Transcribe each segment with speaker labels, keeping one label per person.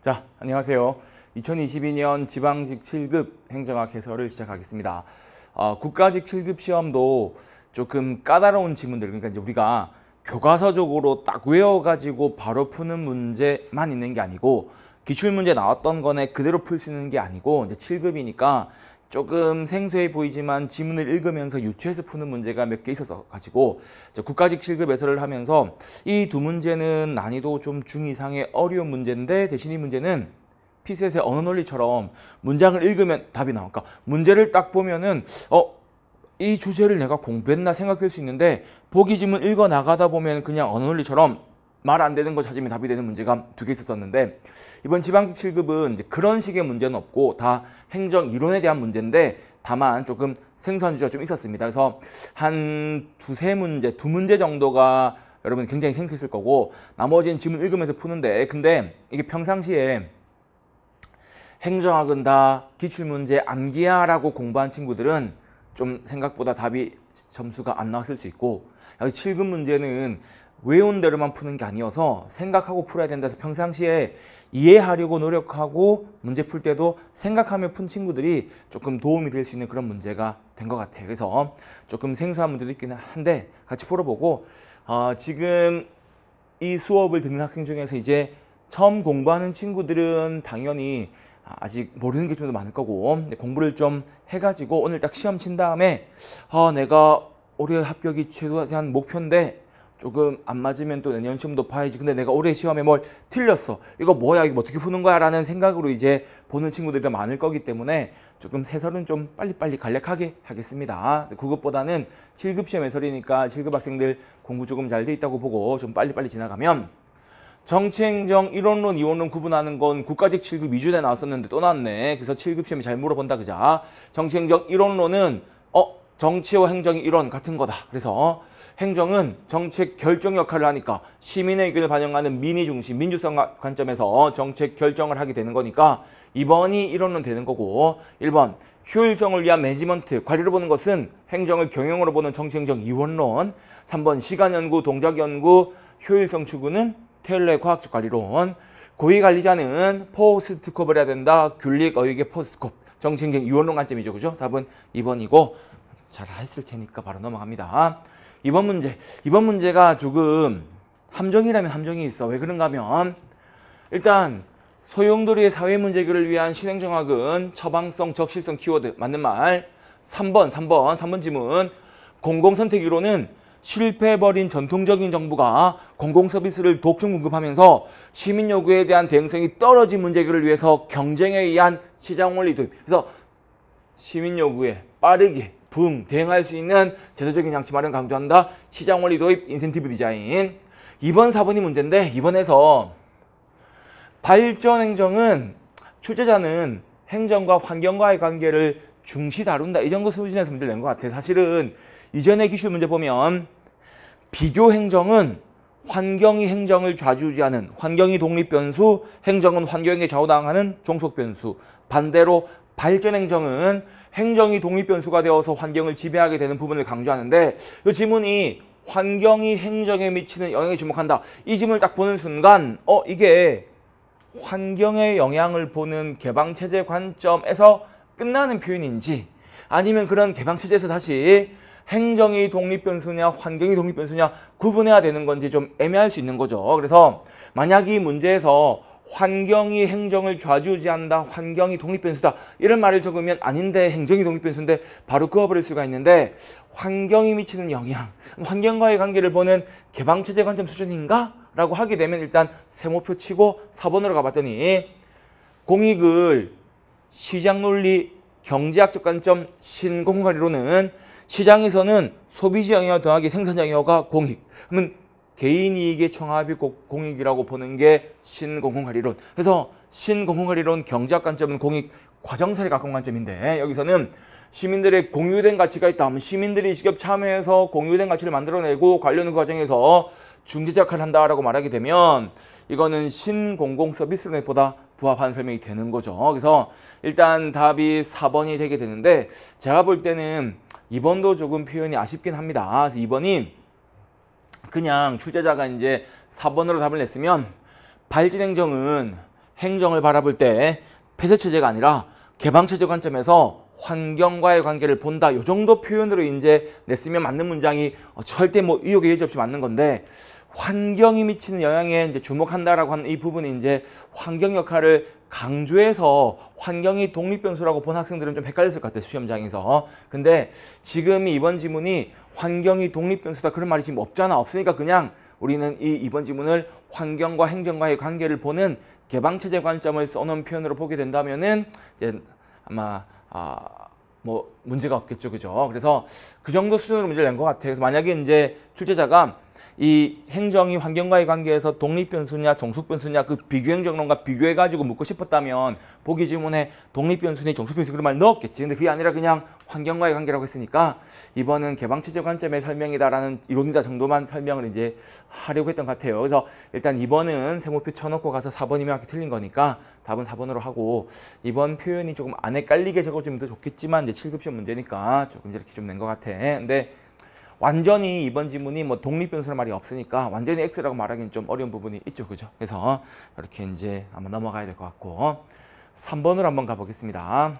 Speaker 1: 자, 안녕하세요. 2022년 지방직 7급 행정학 해설을 시작하겠습니다. 국가직 7급 시험도 조금 까다로운 지문들, 그러니까 이제 우리가 교과서적으로 딱 외워가지고 바로 푸는 문제만 있는 게 아니고 기출문제 나왔던 거네 그대로 풀 수 있는 게 아니고 이제 7급이니까 조금 생소해 보이지만 지문을 읽으면서 유추해서 푸는 문제가 몇 개 있어서 가지고 국가직 7급 해설을 하면서 이 두 문제는 난이도 좀 중이상의 어려운 문제인데 대신 이 문제는 피셋의 언어 논리처럼 문장을 읽으면 답이 나오니까 그러니까 문제를 딱 보면은 이 주제를 내가 공부했나 생각될 수 있는데 보기 지문 읽어 나가다 보면 그냥 언어 논리처럼 말 안 되는 거 찾으면 답이 되는 문제가 두 개 있었었는데 이번 지방직 7급은 이제 그런 식의 문제는 없고 다 행정 이론에 대한 문제인데 다만 조금 생소한 주제가 좀 있었습니다. 그래서 한 두 문제 정도가 여러분 굉장히 생소했을 거고 나머지는 지문 읽으면서 푸는데 근데 이게 평상시에 행정학은 다 기출문제 암기하라고 공부한 친구들은 좀 생각보다 답이 점수가 안 나왔을 수 있고 7급 문제는 외운 대로만 푸는 게 아니어서 생각하고 풀어야 된다 해서 평상시에 이해하려고 노력하고 문제 풀 때도 생각하며 푼 친구들이 조금 도움이 될 수 있는 그런 문제가 된 것 같아요. 그래서 조금 생소한 문제도 있긴 한데 같이 풀어보고 지금 이 수업을 듣는 학생 중에서 이제 처음 공부하는 친구들은 당연히 아직 모르는 게 좀 더 많을 거고 공부를 좀 해가지고 오늘 딱 시험 친 다음에 내가 올해 합격이 최대한 목표인데 조금 안 맞으면 또 내년 시험도 봐야지. 근데 내가 올해 시험에 뭘 틀렸어. 이거 뭐야? 이거 어떻게 푸는 거야? 라는 생각으로 이제 보는 친구들이 더 많을 거기 때문에 조금 해설은 좀 빨리빨리 간략하게 하겠습니다. 9급보다는 7급 시험 해설이니까 7급 학생들 공부 조금 잘 돼 있다고 보고 좀 빨리빨리 지나가면 정치행정 1원론, 2원론 구분하는 건 국가직 7급 2주에 나왔었는데 또 나왔네. 그래서 7급 시험이 잘 물어본다 그자. 정치행정 1원론은 정치와 행정이 1원 같은 거다. 그래서 행정은 정책 결정 역할을 하니까 시민의 의견을 반영하는 민의 중심, 민주성 관점에서 정책 결정을 하게 되는 거니까 2번이 1원론 되는 거고 1번 효율성을 위한 매니지먼트, 관리를 보는 것은 행정을 경영으로 보는 정치행정 2원론 3번 시간연구, 동작연구, 효율성 추구는 테일러의 과학적 관리론 고위관리자는 포스트스콥을 해야 된다. 귤릭, 어이게 포스트스콥 정치행정 2원론 관점이죠. 그죠? 답은 2번이고 잘 했을 테니까 바로 넘어갑니다. 이번 문제가 조금 함정이라면 함정이 있어. 왜 그런가 하면 일단 소용돌이의 사회문제결을 위한 신행정학은 처방성, 적실성 키워드 맞는 말 3번 지문 공공선택이론은 실패해버린 전통적인 정부가 공공서비스를 독점 공급하면서 시민 요구에 대한 대응성이 떨어진 문제결을 위해서 경쟁에 의한 시장원리 도입. 그래서 시민 요구에 빠르게 대응할 수 있는 제도적인 장치 마련 강조한다. 시장원리 도입, 인센티브 디자인. 2번, 4번이 문제인데 이번에서 발전행정은 출제자는 행정과 환경과의 관계를 중시 다룬다. 이 정도 수준에서 문제를 낸 것 같아요. 사실은 이전의 기출 문제 보면 비교행정은 환경이 행정을 좌지우지하는 환경이 독립변수, 행정은 환경에 좌우당하는 종속변수. 반대로 발전행정은 행정이 독립변수가 되어서 환경을 지배하게 되는 부분을 강조하는데 이 지문이 환경이 행정에 미치는 영향에 주목한다. 이 지문을 딱 보는 순간 이게 환경의 영향을 보는 개방체제 관점에서 끝나는 표현인지 아니면 그런 개방체제에서 다시 행정이 독립변수냐 환경이 독립변수냐 구분해야 되는 건지 좀 애매할 수 있는 거죠. 그래서 만약 이 문제에서 환경이 행정을 좌지우지한다. 환경이 독립변수다. 이런 말을 적으면 아닌데 행정이 독립변수인데 바로 그어버릴 수가 있는데 환경이 미치는 영향, 환경과의 관계를 보는 개방체제 관점 수준인가? 라고 하게 되면 일단 세모표 치고 4번으로 가봤더니 공익을 시장논리, 경제학적 관점, 신공관리로는 시장에서는 소비지 영역 더하기 생산자 영역가 공익. 그러면 개인이익의 총합이 공익이라고 보는 게 신공공관리론. 그래서 신공공관리론 경제학 관점은 공익 과정사례 각권 관점인데 여기서는 시민들의 공유된 가치가 있다 하면 시민들이 직접 참여해서 공유된 가치를 만들어내고 관련 그 과정에서 중재자 역할을 한다라고 말하게 되면 이거는 신공공서비스론보다 부합하는 설명이 되는 거죠. 그래서 일단 답이 4번이 되게 되는데 제가 볼 때는 2번도 조금 표현이 아쉽긴 합니다. 그래서 2번이 그냥 출제자가 이제 4번으로 답을 냈으면 발전행정은 행정을 바라볼 때 폐쇄체제가 아니라 개방체제 관점에서 환경과의 관계를 본다. 이 정도 표현으로 이제 냈으면 맞는 문장이 절대 뭐 의혹의 여지 없이 맞는 건데, 환경이 미치는 영향에 이제 주목한다라고 하는 이 부분이 이제 환경 역할을 강조해서 환경이 독립변수라고 본 학생들은 좀 헷갈렸을 것 같아요, 시험장에서. 근데 지금 이번 지문이 환경이 독립변수다 그런 말이 지금 없잖아. 없으니까 그냥 우리는 이번 지문을 환경과 행정과의 관계를 보는 개방체제 관점을 써놓은 표현으로 보게 된다면은 이제 아마 뭐 문제가 없겠죠, 그죠? 그래서 그 정도 수준으로 문제를 낸 것 같아요. 그래서 만약에 이제 출제자가 이 행정이 환경과의 관계에서 독립변수냐 종속변수냐 그 비교행정론과 비교해가지고 묻고 싶었다면 보기 지문에 독립변수니 종속변수 그런 말 넣었겠지. 근데 그게 아니라 그냥 환경과의 관계라고 했으니까 이번은 개방체제 관점의 설명이다라는 이론이다 정도만 설명을 이제 하려고 했던 것 같아요. 그래서 일단 2번은 세모표 쳐놓고 가서 4번이면 이렇게 틀린 거니까 답은 4번으로 하고, 이번 표현이 조금 안 헷갈리게 적어주면 더 좋겠지만 이제 7급 시험 문제니까 조금 이렇게 좀 낸 것 같아. 근데 완전히 이번 지문이 뭐 독립변수란 말이 없으니까 완전히 X라고 말하기는 좀 어려운 부분이 있죠, 그죠? 그래서 이렇게 이제 한번 넘어가야 될 것 같고, 3번으로 한번 가보겠습니다.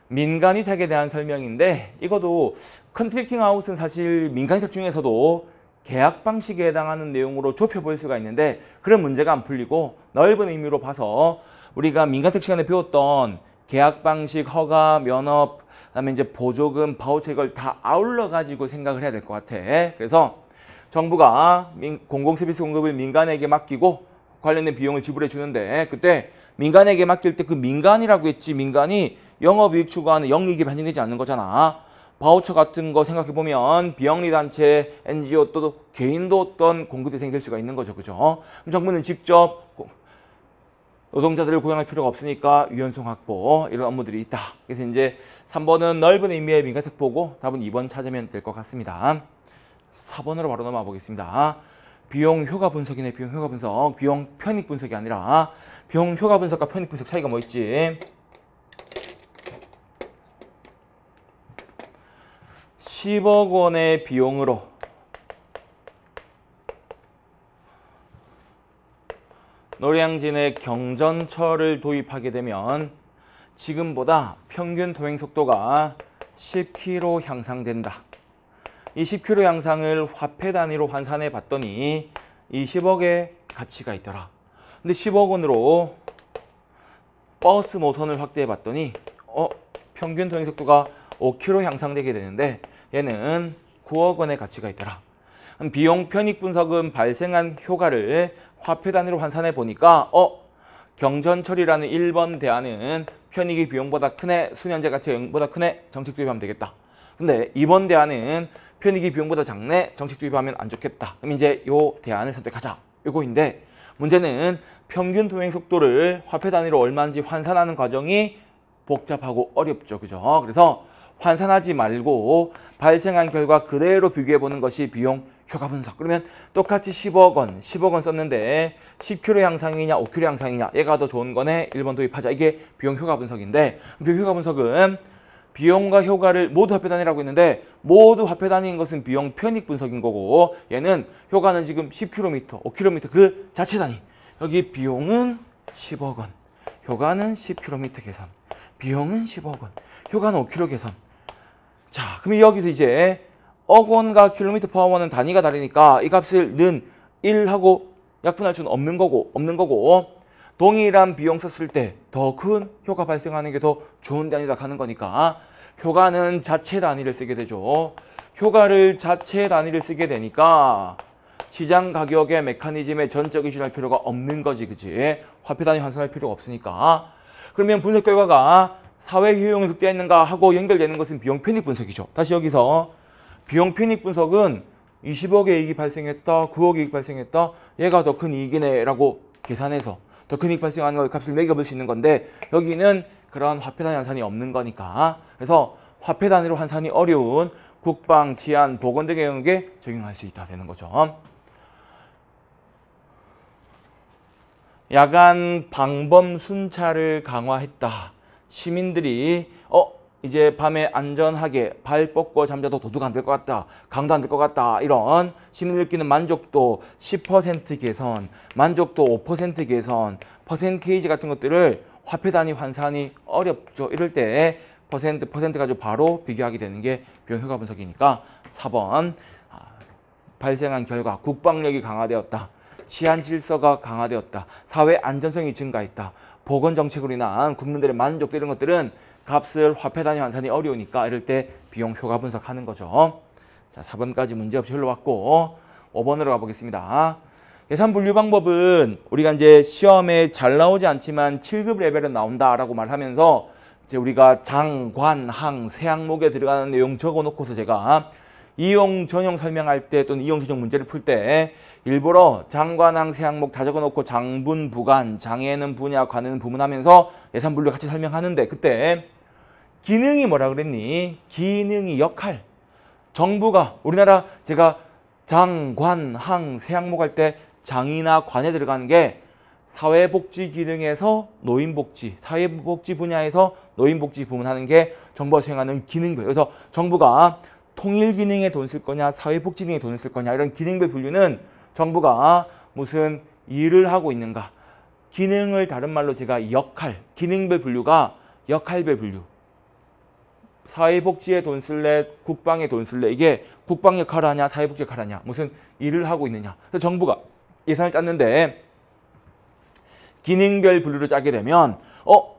Speaker 1: 민간위탁에 대한 설명인데, 이것도 컨트랙팅 아웃은 사실 민간위탁 중에서도 계약 방식에 해당하는 내용으로 좁혀볼 수가 있는데 그런 문제가 안 풀리고 넓은 의미로 봐서 우리가 민간위탁 시간에 배웠던 계약 방식, 허가, 면허, 그다음에 이제 보조금, 바우처 이걸 다 아울러 가지고 생각을 해야 될 것 같아. 그래서 정부가 공공서비스 공급을 민간에게 맡기고 관련된 비용을 지불해 주는데, 그때 민간에게 맡길 때 그 민간이라고 했지, 민간이 영업이익 추구하는 영리기업이 한정되지 않는 거잖아. 바우처 같은 거 생각해 보면 비영리 단체, NGO 또 개인도 어떤 공급 대상이 될 수가 있는 거죠, 그죠? 그럼 정부는 직접 노동자들을 고용할 필요가 없으니까 유연성 확보 이런 업무들이 있다. 그래서 이제 3번은 넓은 의미의 민간위탁 보고 답은 2번 찾으면 될 것 같습니다. 4번으로 바로 넘어가 보겠습니다. 비용 효과 분석이네. 비용 효과 분석. 비용 편익 분석이 아니라 비용 효과 분석과 편익 분석 차이가 뭐 있지? 10억 원의 비용으로 노량진에 경전철을 도입하게 되면 지금보다 평균 통행 속도가 10km 향상된다. 이 10km 향상을 화폐 단위로 환산해 봤더니 20억의 가치가 있더라. 근데 10억 원으로 버스 노선을 확대해 봤더니 평균 통행 속도가 5km 향상되게 되는데 얘는 9억 원의 가치가 있더라. 비용 편익 분석은 발생한 효과를 화폐 단위로 환산해 보니까 경전철이라는 1번 대안은 편익이 비용보다 크네, 수년제 가치가 0보다 크네, 정책 도입하면 되겠다. 근데 2번 대안은 편익이 비용보다 작네, 정책 도입하면 안 좋겠다. 그럼 이제 요 대안을 선택하자. 요거인데 문제는 평균 통행 속도를 화폐 단위로 얼마인지 환산하는 과정이 복잡하고 어렵죠, 그죠? 그래서 환산하지 말고 발생한 결과 그대로 비교해 보는 것이 비용 효과 분석. 그러면 똑같이 10억 원 썼는데 10km 향상이냐 5km 향상이냐, 얘가 더 좋은 거네, 1번 도입하자. 이게 비용 효과 분석인데, 비용 효과 분석은 비용과 효과를 모두 화폐 단위라고 했는데 모두 화폐 단위인 것은 비용 편익 분석인 거고, 얘는 효과는 지금 10km, 5km 그 자체 단위. 여기 비용은 10억 원, 효과는 10km 계산, 비용은 10억 원, 효과는 5km 계산. 자, 그럼 여기서 이제 억 원과 킬로미터 퍼 원은 단위가 다르니까 이 값을 는 1하고 약분할 수는 없는 거고 동일한 비용 썼을 때 더 큰 효과 발생하는 게 더 좋은 단위다 하는 거니까 효과는 자체 단위를 쓰게 되죠. 효과를 자체 단위를 쓰게 되니까 시장 가격의 메커니즘에 전적 이슈할 필요가 없는 거지, 그치? 화폐 단위 환산할 필요가 없으니까. 그러면 분석 결과가 사회 효용을 극대화했는가 하고 연결되는 것은 비용 편익 분석이죠. 다시 여기서 비용 편익 분석은 20억의 이익이 발생했다, 9억의 이익 발생했다, 얘가 더 큰 이익이네 라고 계산해서 더 큰 이익 발생하는 걸 값을 매겨볼 수 있는 건데, 여기는 그런 화폐 단위 환산이 없는 거니까. 그래서 화폐 단위로 환산이 어려운 국방, 치안, 보건 등의 영역에 적용할 수 있다 되는 거죠. 야간 방범 순찰을 강화했다. 시민들이 이제 밤에 안전하게 발 뻗고 잠자도 도둑 안 될 것 같다. 강도 안 될 것 같다. 이런 심리 느끼는 만족도 10% 개선, 만족도 5% 개선, 퍼센테이지 같은 것들을 화폐 단위 환산이 어렵죠. 이럴 때 퍼센트 가지고 바로 비교하게 되는 게 비용 효과 분석이니까 4번 발생한 결과 국방력이 강화되었다. 치안 질서가 강화되었다. 사회 안전성이 증가했다. 보건 정책으로 인한 국민들의 만족도 이런 것들은 값을 화폐 단위 환산이 어려우니까 이럴 때 비용 효과 분석하는 거죠. 자, 4번까지 문제 없이 흘러왔고 5번으로 가보겠습니다. 예산 분류 방법은 우리가 이제 시험에 잘 나오지 않지만 7급 레벨은 나온다라고 말하면서 이제 우리가 장, 관, 항 세 항목에 들어가는 내용 적어놓고서 제가 이용 전형 설명할 때 또는 이용 전형 문제를 풀 때 일부러 장, 관, 항 세 항목 다 적어놓고 장분, 부관, 장에는 분야, 관에는 부문하면서 예산 분류 같이 설명하는데 그때 기능이 뭐라 그랬니? 기능이 역할. 정부가 우리나라 제가 장, 관, 항 세 항목 할 때 장이나 관에 들어가는 게 사회복지 기능에서 노인복지, 사회복지 분야에서 노인복지 부문하는 게 정부가 수행하는 기능별. 그래서 정부가 통일 기능에 돈 쓸 거냐, 사회복지 기능에 돈을 쓸 거냐 이런 기능별 분류는 정부가 무슨 일을 하고 있는가. 기능을 다른 말로 제가 역할, 기능별 분류가 역할별 분류. 사회복지에 돈 쓸래, 국방에 돈 쓸래. 이게 국방 역할을 하냐, 사회복지 역할을 하냐. 무슨 일을 하고 있느냐. 그래서 정부가 예산을 짰는데 기능별 분류를 짜게 되면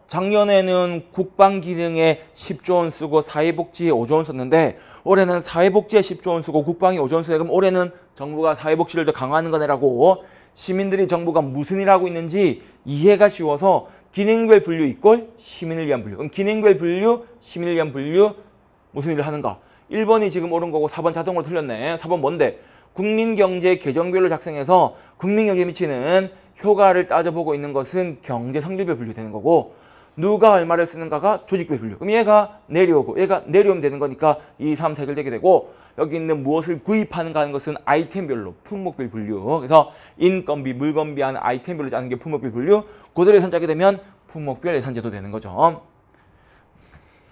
Speaker 1: 작년에는 국방 기능에 10조 원 쓰고 사회복지에 5조 원 썼는데 올해는 사회복지에 10조 원 쓰고 국방에 5조 원 쓰네. 그럼 올해는 정부가 사회복지를 더 강화하는 거네라고 시민들이 정부가 무슨 일을 하고 있는지 이해가 쉬워서 기능별 분류 이꼴 시민을 위한 분류. 그럼 기능별 분류, 시민을 위한 분류 무슨 일을 하는가? 1번이 지금 옳은 거고 4번 자동으로 틀렸네. 4번 뭔데? 국민경제 계정별로 작성해서 국민경제에 미치는 효과를 따져보고 있는 것은 경제 성질별 분류되는 거고 누가 얼마를 쓰는가가 조직별 분류. 그럼 얘가 내려오고 얘가 내려오면 되는 거니까 2, 3, 4 해결되게 되고 여기 있는 무엇을 구입하는가 하는 것은 아이템별로 품목별 분류. 그래서 인건비, 물건비 하는 아이템별로 짜는 게 품목별 분류. 그대로 예산 짜게 되면 품목별 예산제도 되는 거죠.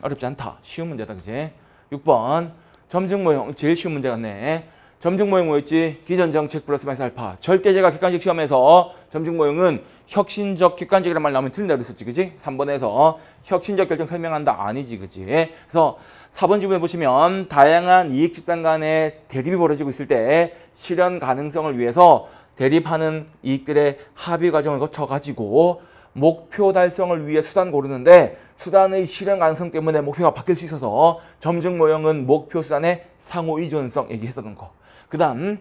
Speaker 1: 어렵지 않다. 쉬운 문제다. 그지? 6번 점증 모형 제일 쉬운 문제 같네. 점증 모형 뭐였지? 기존 정책 플러스 마이너스 알파. 절대제가 객관식 시험에서 점증 모형은 혁신적 객관적이라는 말 나오면 틀린다 그랬었지. 그지? 3번에서 혁신적 결정 설명한다. 아니지. 그지? 그래서 4번 지문에 보시면 다양한 이익 집단 간의 대립이 벌어지고 있을 때 실현 가능성을 위해서 대립하는 이익들의 합의 과정을 거쳐가지고 목표 달성을 위해 수단 고르는데 수단의 실현 가능성 때문에 목표가 바뀔 수 있어서 점증 모형은 목표 수단의 상호 이존성 얘기했었던 거. 그 다음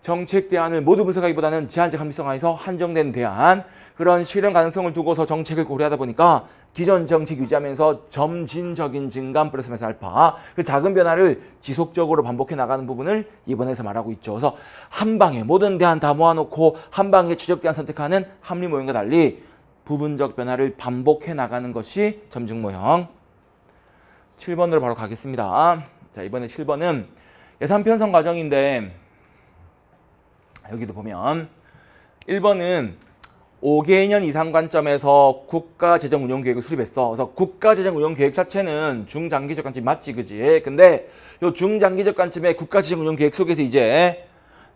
Speaker 1: 정책 대안을 모두 분석하기보다는 제한적 합리성화에서 한정된 대안 그런 실현 가능성을 두고서 정책을 고려하다 보니까 기존 정책 유지하면서 점진적인 증감 플러스 마이너스 알파 그 작은 변화를 지속적으로 반복해 나가는 부분을 이번에서 말하고 있죠. 그래서 한 방에 모든 대안 다 모아놓고 한 방에 추적 대안 선택하는 합리 모형과 달리 부분적 변화를 반복해 나가는 것이 점증 모형. 7번으로 바로 가겠습니다. 자, 이번에 7번은 예산 편성 과정인데 여기도 보면 1번은 5개년 이상 관점에서 국가재정운용계획을 수립했어. 그래서 국가재정운용계획 자체는 중장기적 관점 맞지, 그지? 근데 이 중장기적 관점의 국가재정운용계획 속에서 이제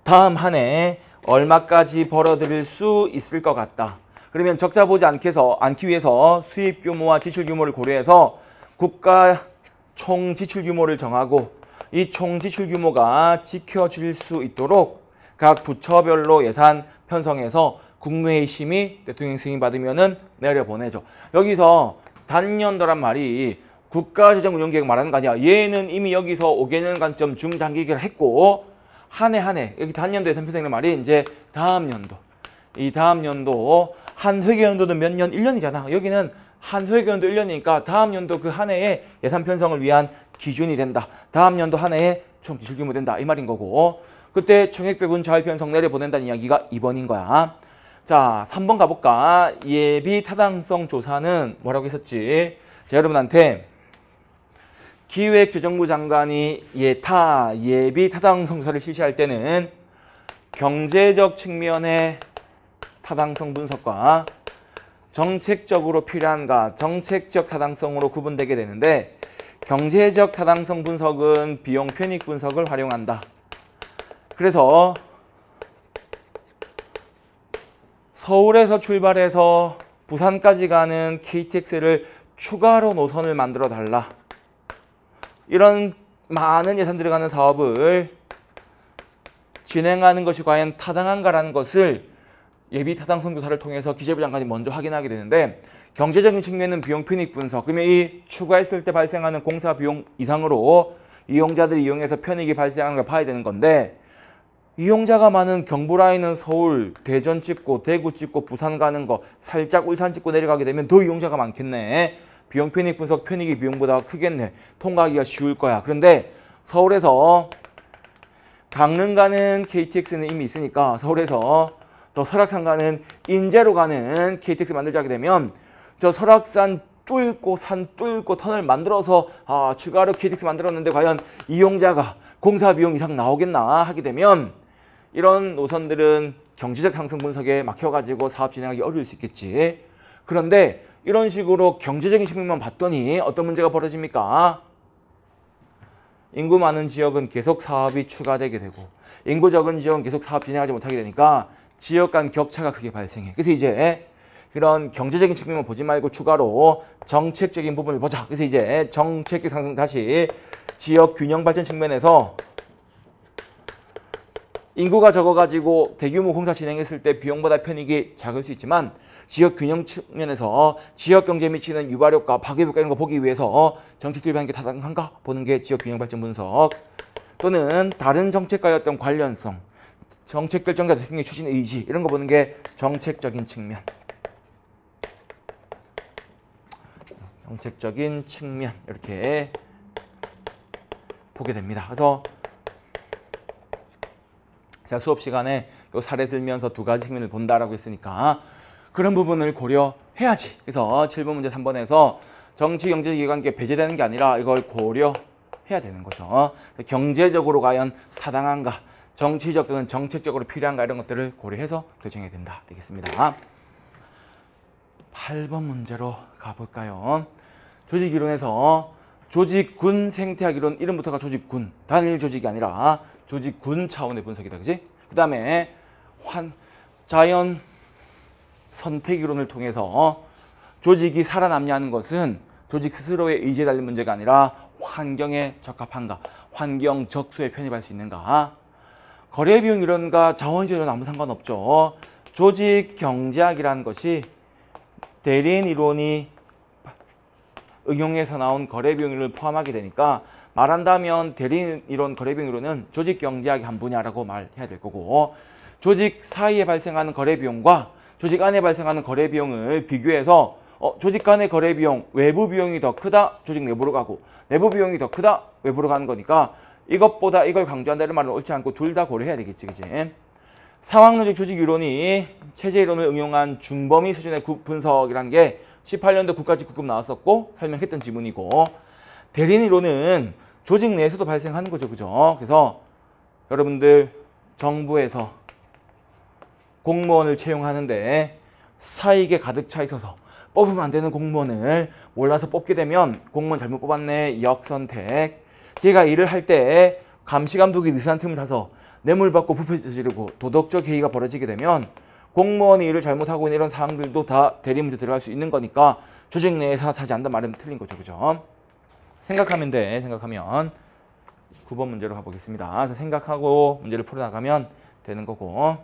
Speaker 1: 다음 한 해 얼마까지 벌어들일 수 있을 것 같다. 그러면 적자 보지 않기 위해서 수입 규모와 지출 규모를 고려해서 국가 총 지출 규모를 정하고 이 총 지출 규모가 지켜질 수 있도록 각 부처별로 예산 편성해서 국무회의 심의, 대통령 승인 받으면은 내려보내죠. 여기서 단년도란 말이 국가재정운용계획 말하는 거 아니야. 얘는 이미 여기서 5개년 관점 중장기계획을 했고 한 해 여기 단년도 예산 편성이라는 말이 이제 다음 연도. 이 다음 연도 한 회계연도는 몇 년? 1년이잖아. 여기는 한 회계연도 1년이니까 다음 연도 그 한 해에 예산 편성을 위한 기준이 된다. 다음 연도 한 해에 총 지출 규모 된다. 이 말인 거고 그때 총액배분 자율 편성 내려보낸다는 이야기가 2번인 거야. 자, 3번 가볼까? 예비 타당성 조사는 뭐라고 했었지? 자, 여러분한테 기획재정부 장관이 예비 타당성 조사를 실시할 때는 경제적 측면의 타당성 분석과 정책적으로 필요한가, 정책적 타당성으로 구분되게 되는데 경제적 타당성 분석은 비용 편익 분석을 활용한다. 그래서 서울에서 출발해서 부산까지 가는 KTX를 추가로 노선을 만들어 달라. 이런 많은 예산 들어가는 사업을 진행하는 것이 과연 타당한가라는 것을 예비 타당성 조사를 통해서 기재부 장관이 먼저 확인하게 되는데 경제적인 측면은 비용 편익 분석. 그러면 이 추가했을 때 발생하는 공사 비용 이상으로 이용자들이 이용해서 편익이 발생하는 걸 봐야 되는 건데 이용자가 많은 경부 라인은 서울, 대전 찍고 대구 찍고 부산 가는 거 살짝 울산 찍고 내려가게 되면 더 이용자가 많겠네. 비용 편익 분석 편익이 비용보다 크겠네. 통과하기가 쉬울 거야. 그런데 서울에서 강릉 가는 KTX는 이미 있으니까 서울에서 저 설악산 가는 인제로 가는 KTX 만들자 하게 되면 저 설악산 뚫고 산 뚫고 터널 만들어서 추가로 KTX 만들었는데 과연 이용자가 공사 비용 이상 나오겠나 하게 되면 이런 노선들은 경제적 상승 분석에 막혀가지고 사업 진행하기 어려울 수 있겠지. 그런데 이런 식으로 경제적인 측면만 봤더니 어떤 문제가 벌어집니까? 인구 많은 지역은 계속 사업이 추가되게 되고 인구 적은 지역은 계속 사업 진행하지 못하게 되니까 지역 간 격차가 크게 발생해. 그래서 이제 그런 경제적인 측면만 보지 말고 추가로 정책적인 부분을 보자. 그래서 이제 정책적 상승 다시 지역 균형 발전 측면에서 인구가 적어가지고 대규모 공사 진행했을 때 비용보다 편익이 작을 수 있지만 지역 균형 측면에서 지역 경제에 미치는 유발효과, 파괴효과 이런 거 보기 위해서 정책 도입하는 게 타당한가 보는 게 지역 균형 발전 분석. 또는 다른 정책과의 어떤 관련성, 정책 결정자 대통령의 추진 의지 이런 거 보는 게 정책적인 측면. 정책적인 측면 이렇게 보게 됩니다. 그래서 제가 수업 시간에 요 사례 들면서 두 가지 측면을 본다라고 했으니까 그런 부분을 고려해야지. 그래서 7번 문제 3번에서 정치 경제적 이해관계 배제되는 게 아니라 이걸 고려해야 되는 거죠. 경제적으로 과연 타당한가, 정치적 또는 정책적으로 필요한가 이런 것들을 고려해서 결정해야 된다 되겠습니다. 8번 문제로 가볼까요? 조직이론에서 조직군 생태학 이론, 이름부터가 조직군, 단일 조직이 아니라 조직군 차원의 분석이다. 그지? 그 다음에 자연 선택 이론을 통해서 조직이 살아남냐 하는 것은 조직 스스로의 의지에 달린 문제가 아니라 환경에 적합한가, 환경 적수에 편입할 수 있는가. 거래비용 이론과 자원주의 이론 아무 상관없죠. 조직 경제학이라는 것이 대리인 이론이 응용해서 나온 거래비용 이론을 포함하게 되니까 말한다면 대리인 이론, 거래비용 이론은 조직 경제학의 한 분야라고 말해야 될 거고 조직 사이에 발생하는 거래비용과 조직 안에 발생하는 거래비용을 비교해서 조직 간의 거래비용, 외부 비용이 더 크다, 조직 내부로 가고 내부 비용이 더 크다, 외부로 가는 거니까 이것보다 이걸 강조한다는 말은 옳지 않고 둘 다 고려해야 되겠지. 그지? 상황론적 조직 이론이 체제 이론을 응용한 중범위 수준의 분석이라는 게 18년도 국가직급급 나왔었고 설명했던 지문이고 대리인 이론은 조직 내에서도 발생하는 거죠. 그죠? 그래서 여러분들 정부에서 공무원을 채용하는데 사익에 가득 차 있어서 뽑으면 안 되는 공무원을 몰라서 뽑게 되면 공무원 잘못 뽑았네, 역선택. 걔가 일을 할 때 감시 감독이 느슨한 틈을 타서 뇌물 받고 부패 저지르고 도덕적 해이가 벌어지게 되면 공무원이 일을 잘못하고 있는 이런 사항들도 다 대리 문제 들어갈 수 있는 거니까 조직 내에서 하지 않는다 말하면 틀린 거죠. 그죠? 생각하면 돼. 생각하면 9번 문제로 가보겠습니다. 그래서 생각하고 문제를 풀어나가면 되는 거고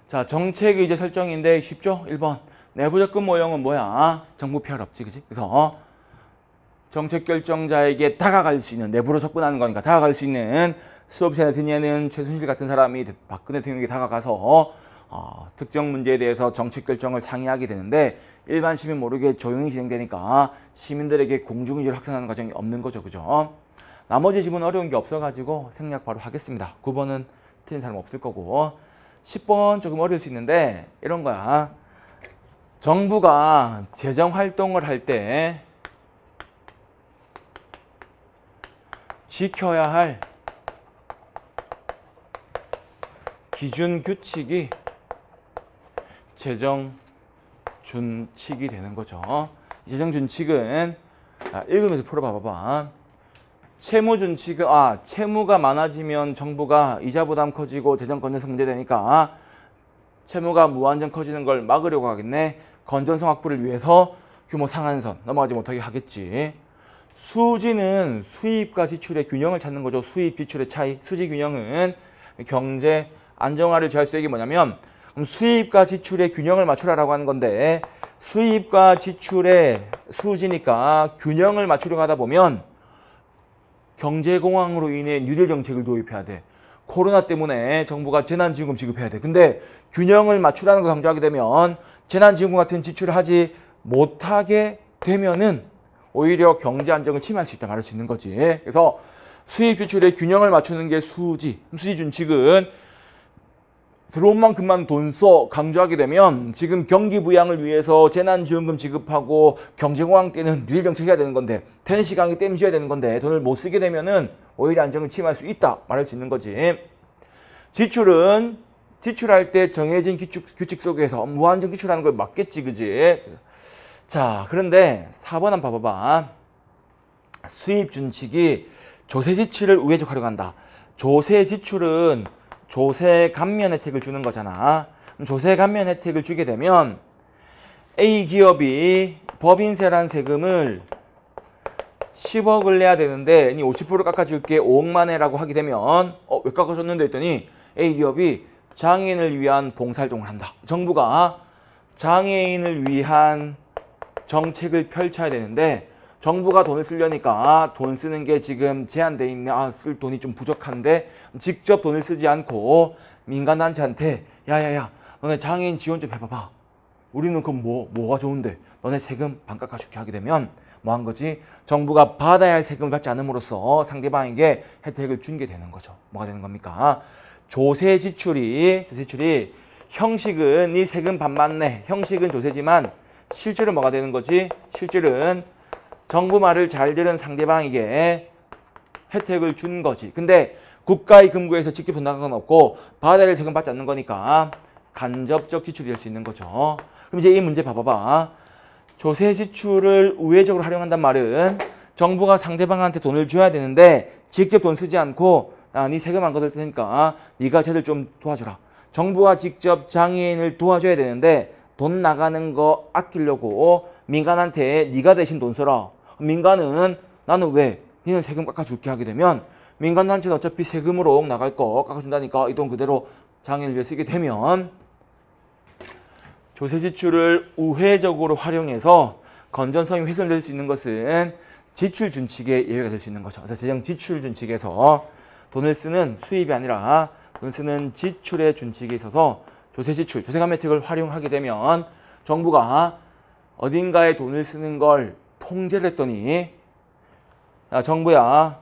Speaker 1: 자, 정책 의제 설정인데 쉽죠? 1번. 내부 접근 모형은 뭐야? 정부 PR 없지, 그지? 그래서 정책 결정자에게 다가갈 수 있는, 내부로 접근하는 거니까 다가갈 수 있는 수업 시간에 듣는 최순실 같은 사람이 박근혜 대통령에게 다가가서 특정 문제에 대해서 정책 결정을 상의하게 되는데 일반 시민 모르게 조용히 진행되니까 시민들에게 공중의지를 확산하는 과정이 없는 거죠, 그죠? 나머지 지문 어려운 게 없어가지고 생략 바로 하겠습니다. 9번은 틀린 사람 없을 거고 10번 조금 어려울 수 있는데 이런 거야. 정부가 재정 활동을 할 때 지켜야 할 기준 규칙이 재정 준칙이 되는 거죠. 재정 준칙은 읽으면서 풀어봐봐. 채무 준칙은 채무가 많아지면 정부가 이자 부담 커지고 재정 건전성 문제되니까 채무가 무한정 커지는 걸 막으려고 하겠네. 건전성 확보를 위해서 규모 상한선 넘어가지 못하게 하겠지. 수지는 수입과 지출의 균형을 찾는 거죠. 수입 지출의 차이. 수지 균형은 경제 안정화를 취할 수 있는 게 뭐냐면 수입과 지출의 균형을 맞추라라고 하는 건데 수입과 지출의 수지니까 균형을 맞추려고 하다 보면 경제공황으로 인해 뉴딜 정책을 도입해야 돼. 코로나 때문에 정부가 재난지원금 지급해야 돼. 근데 균형을 맞추라는 걸 강조하게 되면 재난지원금 같은 지출을 하지 못하게 되면은 오히려 경제 안정을 침해할 수 있다 말할 수 있는 거지. 그래서 수입 지출의 균형을 맞추는 게 수지. 수지 준칙은 들어온 만큼만 돈 써 강조하게 되면 지금 경기 부양을 위해서 재난지원금 지급하고 경제공황 때는 뉴딜 정책 해야 되는 건데 테네시 강이 댐 지어야 되는 건데 돈을 못 쓰게 되면은 오히려 안정을 침해할 수 있다 말할 수 있는 거지. 지출은 지출할 때 정해진 규칙 속에서 무한정 지출하는 걸 맞겠지, 그지? 자, 그런데 4번 한번 봐봐봐. 수입 준칙이 조세 지출을 우회적 활용한다. 조세 지출은 조세 감면 혜택을 주는 거잖아. 조세 감면 혜택을 주게 되면 A 기업이 법인세란 세금을 10억을 내야 되는데 50% 깎아줄게 5억만 해라고 하게 되면 왜 깎아줬는데 했더니 A 기업이 장애인을 위한 봉사활동을 한다. 정부가 장애인을 위한 정책을 펼쳐야 되는데 정부가 돈을 쓰려니까 돈 쓰는 게 지금 제한돼 있네. 쓸 돈이 좀 부족한데 직접 돈을 쓰지 않고 민간단체한테 야야야 너네 장애인 지원 좀 해봐봐. 우리는 그럼 뭐가 좋은데 너네 세금 반 깎아줄게 하게 되면 뭐 한 거지? 정부가 받아야 할 세금을 받지 않음으로써 상대방에게 혜택을 준 게 되는 거죠. 뭐가 되는 겁니까? 조세 지출이 형식은 이 세금 반만 내. 형식은 조세지만 실질은 뭐가 되는 거지? 실질은 정부 말을 잘 들은 상대방에게 혜택을 준 거지. 근데 국가의 금고에서 직접 돈 나간 건 없고 받아야 할 세금 받지 않는 거니까 간접적 지출이 될 수 있는 거죠. 그럼 이제 이 문제 봐봐봐. 조세 지출을 우회적으로 활용한단 말은 정부가 상대방한테 돈을 줘야 되는데 직접 돈 쓰지 않고 네 세금 안 걷을 테니까 네가 쟤들 좀 도와줘라. 정부가 직접 장애인을 도와줘야 되는데 돈 나가는 거 아끼려고 민간한테 네가 대신 돈 써라. 민간은 나는 왜? 니는 세금 깎아줄게 하게 되면 민간단체는 어차피 세금으로 나갈 거 깎아준다니까 이 돈 그대로 장애인을 위해 쓰게 되면 조세 지출을 우회적으로 활용해서 건전성이 훼손될 수 있는 것은 지출 준칙의 예외가 될 수 있는 거죠. 그래서 재정 지출 준칙에서 돈을 쓰는 수입이 아니라 돈을 쓰는 지출의 준칙에 있어서 조세 지출, 조세 감면 혜택을 활용하게 되면 정부가 어딘가에 돈을 쓰는 걸 통제를 했더니 야 정부야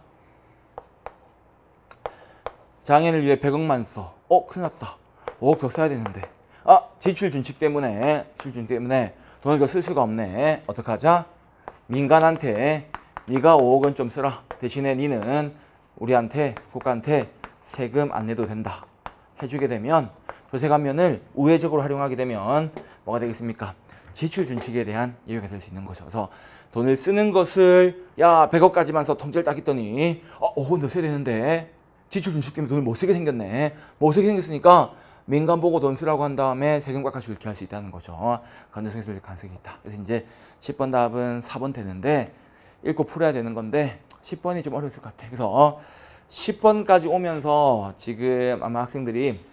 Speaker 1: 장애인을 위해 100억만 써. 큰일 났다. 5억 더 써야 되는데. 지출 준칙 때문에 돈을 더 쓸 수가 없네. 어떡하자? 민간한테 네가 5억은 좀 쓰라. 대신에 니는 우리한테 국가한테 세금 안 내도 된다. 해주게 되면 조세 감면을 우회적으로 활용하게 되면 뭐가 되겠습니까? 지출 준칙에 대한 예외가 될 수 있는 거죠. 그래서 돈을 쓰는 것을 100억까지만 써 통째를 딱 했더니 5억 더 써야 되는데 지출 준칙 때문에 돈을 못 쓰게 생겼네. 못 쓰게 생겼으니까 민간 보고 돈 쓰라고 한 다음에 세금 깎아줄게 할 수 있다는 거죠. 건전성이 있을 가능성이 있다. 그래서 이제 10번 답은 4번 되는데 읽고 풀어야 되는 건데 10번이 좀 어려웠을 것 같아. 그래서 10번까지 오면서 지금 아마 학생들이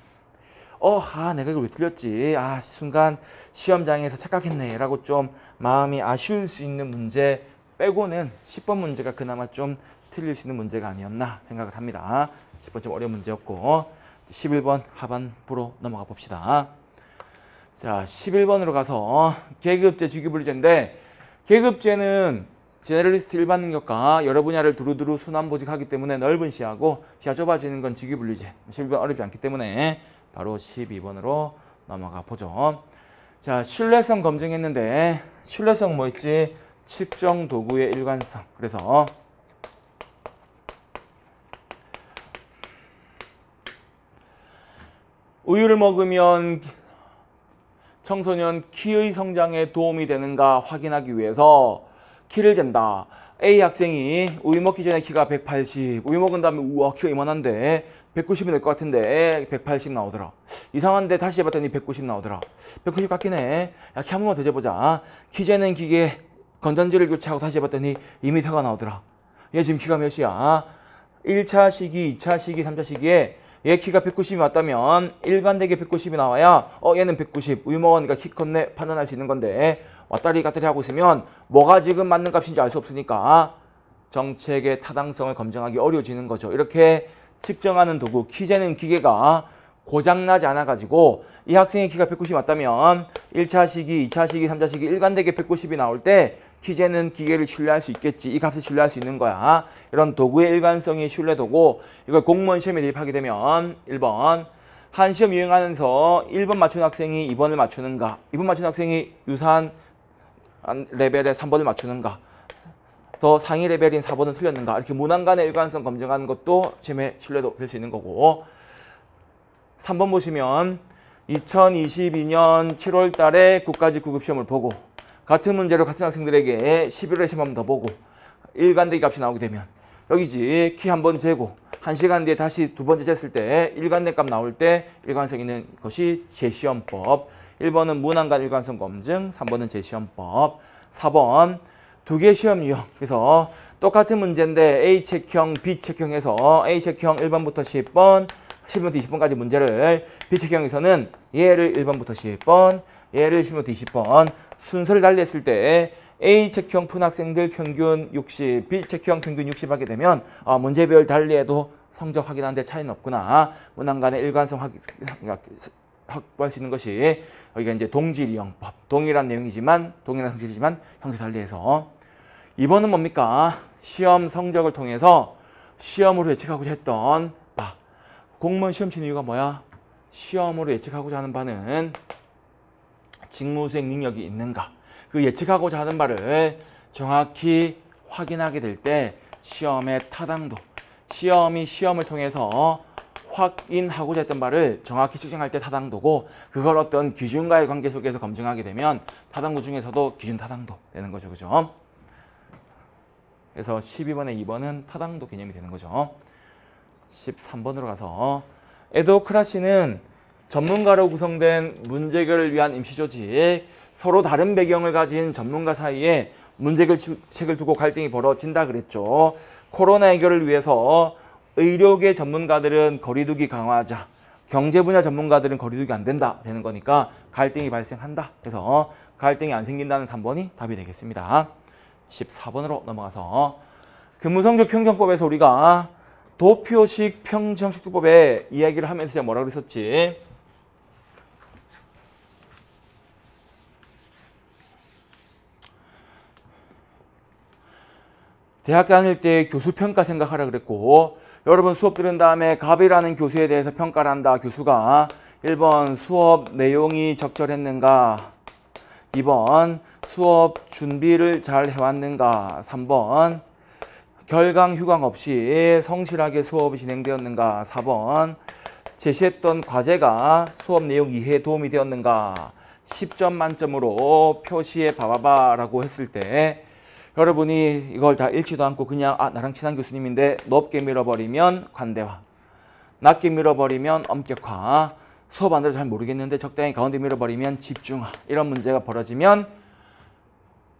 Speaker 1: 내가 이걸 왜 틀렸지? 순간 시험장에서 착각했네 라고 좀 마음이 아쉬울 수 있는 문제 빼고는 10번 문제가 그나마 좀 틀릴 수 있는 문제가 아니었나 생각을 합니다. 10번 좀 어려운 문제였고 11번 하반부로 넘어가 봅시다. 자, 11번으로 가서 계급제, 주기분리제인데 계급제는 제너럴리스트 일반 능력과 여러 분야를 두루두루 순환보직하기 때문에 넓은 시야고 시야 좁아지는 건 주기분리제. 11번 어렵지 않기 때문에 바로 12번으로 넘어가 보죠. 자, 신뢰성 검증했는데 신뢰성 뭐 있지? 측정 도구의 일관성. 그래서 우유를 먹으면 청소년 키의 성장에 도움이 되는가 확인하기 위해서 키를 잰다. A 학생이 우유 먹기 전에 키가 180, 우유 먹은 다음에 우와 키가 이만한데 190이 될 것 같은데 180 나오더라. 이상한데 다시 해봤더니 190 나오더라. 190 같긴 해. 야, 키 한 번만 더 재보자. 키 재는 기계 건전지를 교체하고 다시 해봤더니 2m가 나오더라. 얘 지금 키가 몇이야? 1차 시기, 2차 시기, 3차 시기에 얘 키가 190이 맞다면 일관되게 190이 나와야 얘는 190 우유 먹으니까 키 컸네 판단할 수 있는 건데 왔다리 갔다리 하고 있으면 뭐가 지금 맞는 값인지 알 수 없으니까 정책의 타당성을 검증하기 어려워지는 거죠. 이렇게 측정하는 도구, 키 재는 기계가 고장나지 않아 가지고 이 학생의 키가 190이 맞다면 1차 시기, 2차 시기, 3차 시기 일관되게 190이 나올 때 키 재는 기계를 신뢰할 수 있겠지. 이 값을 신뢰할 수 있는 거야. 이런 도구의 일관성이 신뢰도고 이걸 공무원 시험에 대입하게 되면 1번 한 시험 유행하면서 1번 맞춘 학생이 2번을 맞추는가, 2번 맞춘 학생이 유사한 레벨의 3번을 맞추는가, 더 상위 레벨인 4번은 틀렸는가, 이렇게 문항 간의 일관성 검증하는 것도 시험의 신뢰도 될 수 있는 거고. 3번 보시면 2022년 7월 달에 국가직 구급시험을 보고 같은 문제로 같은 학생들에게 11월에 시험 한번 더 보고 일관되게 값이 나오게 되면 여기지 키 한 번 재고 1시간 뒤에 다시 두 번째 쟀을 때 일관된 값 나올 때 일관성 있는 것이 재시험법. 1번은 문항 간 일관성 검증, 3번은 재시험법. 4번 두 개 시험 유형. 그래서 똑같은 문제인데 A 책형, B 책형에서 A 책형 1번부터 10번, 10번부터 20번까지 문제를 B 책형에서는 얘를 1번부터 10번, 얘를 10번부터 20번 순서를 달리했을 때 A 책형 푼 학생들 평균 60, B 책형 평균 60 하게 되면 문제별 달리해도 성적 확인하는데 차이는 없구나. 문항 간의 일관성 확보할 수 있는 것이 여기가 이제 동질이형법. 동일한 내용이지만 동일한 성질이지만 형태 달리해서. 2번은 뭡니까? 시험 성적을 통해서 시험으로 예측하고자 했던 바. 공무원 시험 치는 이유가 뭐야? 시험으로 예측하고자 하는 바는 직무 수행 능력이 있는가? 그 예측하고자 하는 바를 정확히 확인하게 될 때 시험의 타당도, 시험이 시험을 통해서 확인하고자 했던 바를 정확히 측정할 때 타당도고, 그걸 어떤 기준과의 관계 속에서 검증하게 되면 타당도 중에서도 기준 타당도 되는 거죠. 그죠? 그래서 12번에 2번은 타당도 개념이 되는 거죠. 13번으로 가서 에도크라시는 전문가로 구성된 문제결을 위한 임시조직, 서로 다른 배경을 가진 전문가 사이에 문제결책을 두고 갈등이 벌어진다 그랬죠. 코로나 해결을 위해서 의료계 전문가들은 거리두기 강화하자, 경제 분야 전문가들은 거리두기 안 된다 되는 거니까 갈등이 발생한다. 그래서 갈등이 안 생긴다는 3번이 답이 되겠습니다. 14번으로 넘어가서 근무성적 평정법에서 우리가 도표식 평정식두법의 이야기를 하면서 뭐라고 그랬었지? 대학 다닐 때 교수 평가 생각하라 그랬고, 여러분 수업 들은 다음에 갑이라는 교수에 대해서 평가를 한다. 교수가 1번 수업 내용이 적절했는가, 2번 수업 준비를 잘 해왔는가, 3번 결강 휴강 없이 성실하게 수업이 진행되었는가, 4번 제시했던 과제가 수업 내용 이해에 도움이 되었는가. 10점 만점으로 표시해 봐봐봐 라고 했을 때 여러분이 이걸 다 읽지도 않고 그냥 나랑 친한 교수님인데 높게 밀어버리면 관대화, 낮게 밀어버리면 엄격화, 수업 안대로 잘 모르겠는데 적당히 가운데 밀어버리면 집중화, 이런 문제가 벌어지면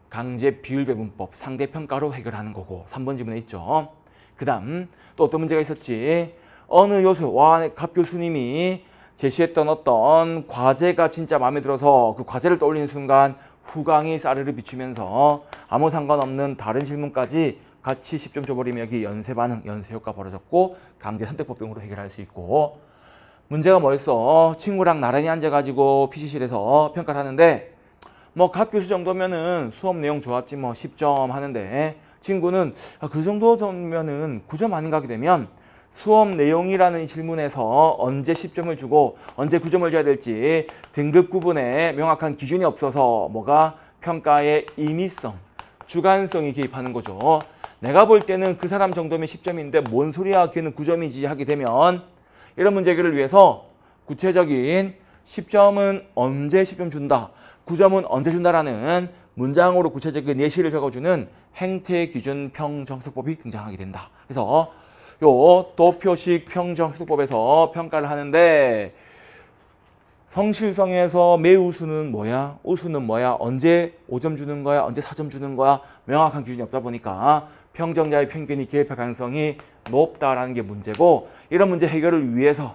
Speaker 1: 강제 비율배분법 상대평가로 해결하는 거고 3번 지문에 있죠. 그 다음 또 어떤 문제가 있었지? 어느 요소, 갑 교수님이 제시했던 어떤 과제가 진짜 마음에 들어서 그 과제를 떠올리는 순간 후광이 사르르 비추면서 아무 상관없는 다른 질문까지 같이 10점 줘버리면 여기 연쇄 반응, 연쇄 효과 벌어졌고 강제 선택법 등으로 해결할 수 있고. 문제가 뭐였어? 친구랑 나란히 앉아가지고 PC실에서 평가를 하는데 갑 교수 정도면은 수업 내용 좋았지 10점 하는데 친구는 그 정도면은 9점 아닌가 하게 되면 수업 내용이라는 질문에서 언제 10점을 주고 언제 9점을 줘야 될지 등급 구분에 명확한 기준이 없어서 뭐가 평가의 임의성, 주관성이 개입하는 거죠. 내가 볼 때는 그 사람 정도면 10점인데 뭔 소리야 걔는 9점이지 하게 되면 이런 문제 해결을 위해서 구체적인 10점은 언제 10점 준다, 9점은 언제 준다라는 문장으로 구체적인 예시를 적어주는 행태기준 평정학습법이 등장하게 된다. 그래서 요 도표식 평정학습법에서 평가를 하는데 성실성에서 매우수는 뭐야? 우수는 뭐야? 언제 5점 주는 거야? 언제 4점 주는 거야? 명확한 기준이 없다 보니까 평정자의 편견이 개입할 가능성이 높다라는 게 문제고, 이런 문제 해결을 위해서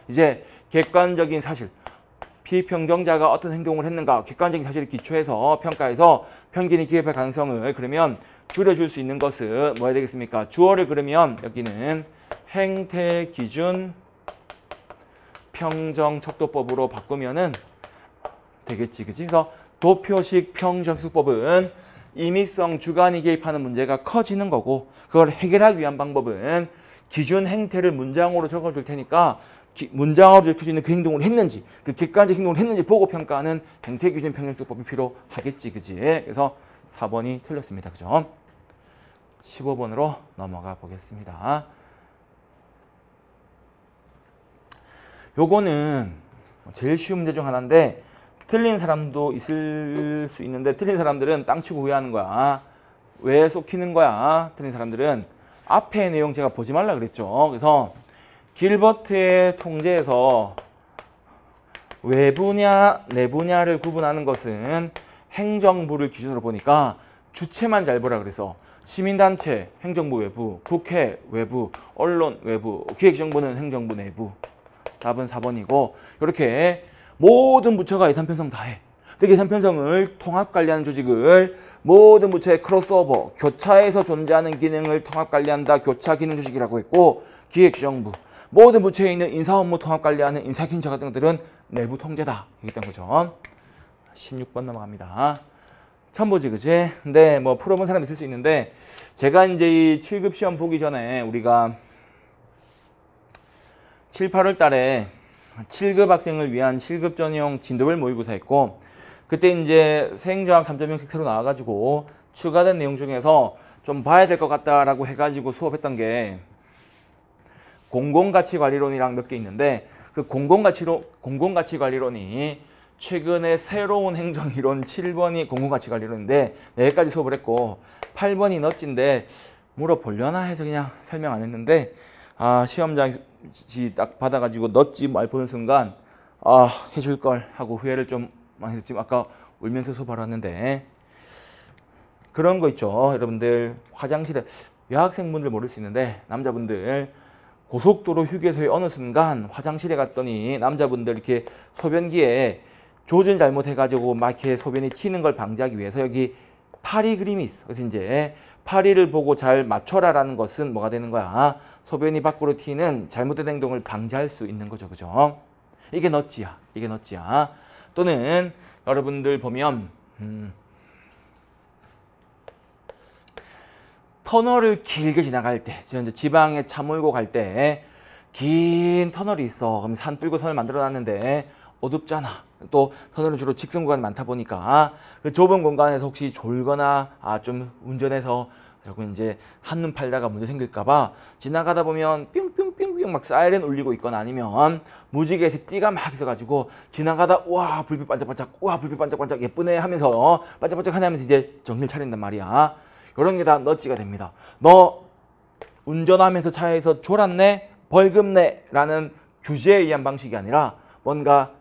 Speaker 1: 이제 객관적인 사실, 피평정자가 어떤 행동을 했는가 객관적인 사실을 기초해서 평가해서 편견이 기입할 가능성을 그러면 줄여줄 수 있는 것은 뭐야 되겠습니까? 주어를 그러면 여기는 행태기준 평정척도법으로 바꾸면은 되겠지, 그치? 그래서 도표식 평정학습법은 임의성 주관이 개입하는 문제가 커지는 거고, 그걸 해결하기 위한 방법은 기준 행태를 문장으로 적어줄 테니까 문장으로 적혀지는 그 행동을 했는지, 그 객관적 행동을 했는지 보고 평가하는 행태기준 평정학습법이 필요하겠지, 그지? 그래서 4번이 틀렸습니다, 그죠? 15번으로 넘어가 보겠습니다. 요거는 제일 쉬운 문제 중 하나인데 틀린 사람도 있을 수 있는데, 틀린 사람들은 땅 치고 후회하는 거야. 왜 쏙히는 거야? 틀린 사람들은 앞에 내용 제가 보지 말라 그랬죠. 그래서 길버트의 통제에서 외부냐 내부냐를 구분하는 것은 행정부를 기준으로 보니까 주체만 잘 보라 그래서 시민단체 행정부 외부, 국회 외부, 언론 외부, 기획정부는 행정부 내부. 답은 4번이고, 이렇게 모든 부처가 예산 편성 다 해. 근데 예산 편성을 통합 관리하는 조직을 모든 부처의 크로스오버, 교차에서 존재하는 기능을 통합 관리한다. 교차 기능 조직이라고 했고, 기획정부, 모든 부처에 있는 인사 업무 통합 관리하는 인사기능처 같은 것들은 내부 통제다. 이랬던 거죠. 16번 넘어갑니다. 처음 보지, 그치? 근데 뭐 풀어본 사람 있을 수 있는데, 제가 이제 이 7급 시험 보기 전에 우리가 7, 8월 달에 7급 학생을 위한 7급 전형 진도별 모의고사 했고, 그때 이제 생정학 3.0책 새로 나와가지고 추가된 내용 중에서 좀 봐야 될 것 같다라고 해가지고 수업했던 게 공공가치관리론이랑 몇 개 있는데, 그 공공가치관리론이 최근에 새로운 행정이론 7번이 공공가치관리론인데 여기까지 수업을 했고 8번이 넛지인데 물어보려나 해서 그냥 설명 안 했는데, 시험장이 딱 받아가지고 넛지 말 보는 순간 해줄 걸 하고 후회를 좀 많이 해서 지금 아까 울면서 수업하러 왔는데, 그런 거 있죠. 여러분들 화장실에, 여학생분들 모를 수 있는데 남자분들 고속도로 휴게소에 어느 순간 화장실에 갔더니 남자분들 이렇게 소변기에 조준 잘못해가지고 막 이렇게 소변이 튀는 걸 방지하기 위해서 여기 파리 그림이 있어. 그래서 이제 파리를 보고 잘 맞춰라라는 것은 뭐가 되는 거야? 소변이 밖으로 튀는 잘못된 행동을 방지할 수 있는 거죠, 그죠? 이게 넛지야, 이게 넛지야. 또는 여러분들 보면 터널을 길게 지나갈 때, 이제 지방에 차 몰고 갈 때 긴 터널이 있어. 그럼 산 뚫고 터널 만들어 놨는데 어둡잖아. 또 터널은 주로 직선 구간이 많다 보니까 그 좁은 공간에서 혹시 졸거나 좀 운전해서 자꾸 이제 한눈 팔다가 문제 생길까봐 지나가다 보면 뿅뿅뿅뿅 막 사이렌 울리고 있거나 아니면 무지개에서 띠가 막 있어가지고 지나가다 우와 불빛 반짝반짝, 우와 불빛 반짝반짝 예쁘네 하면서 반짝반짝 하면서 이제 정신을 차린단 말이야. 이런 게 다 넛지가 됩니다. 너 운전하면서 차에서 졸았네? 벌금 내? 라는 규제에 의한 방식이 아니라 뭔가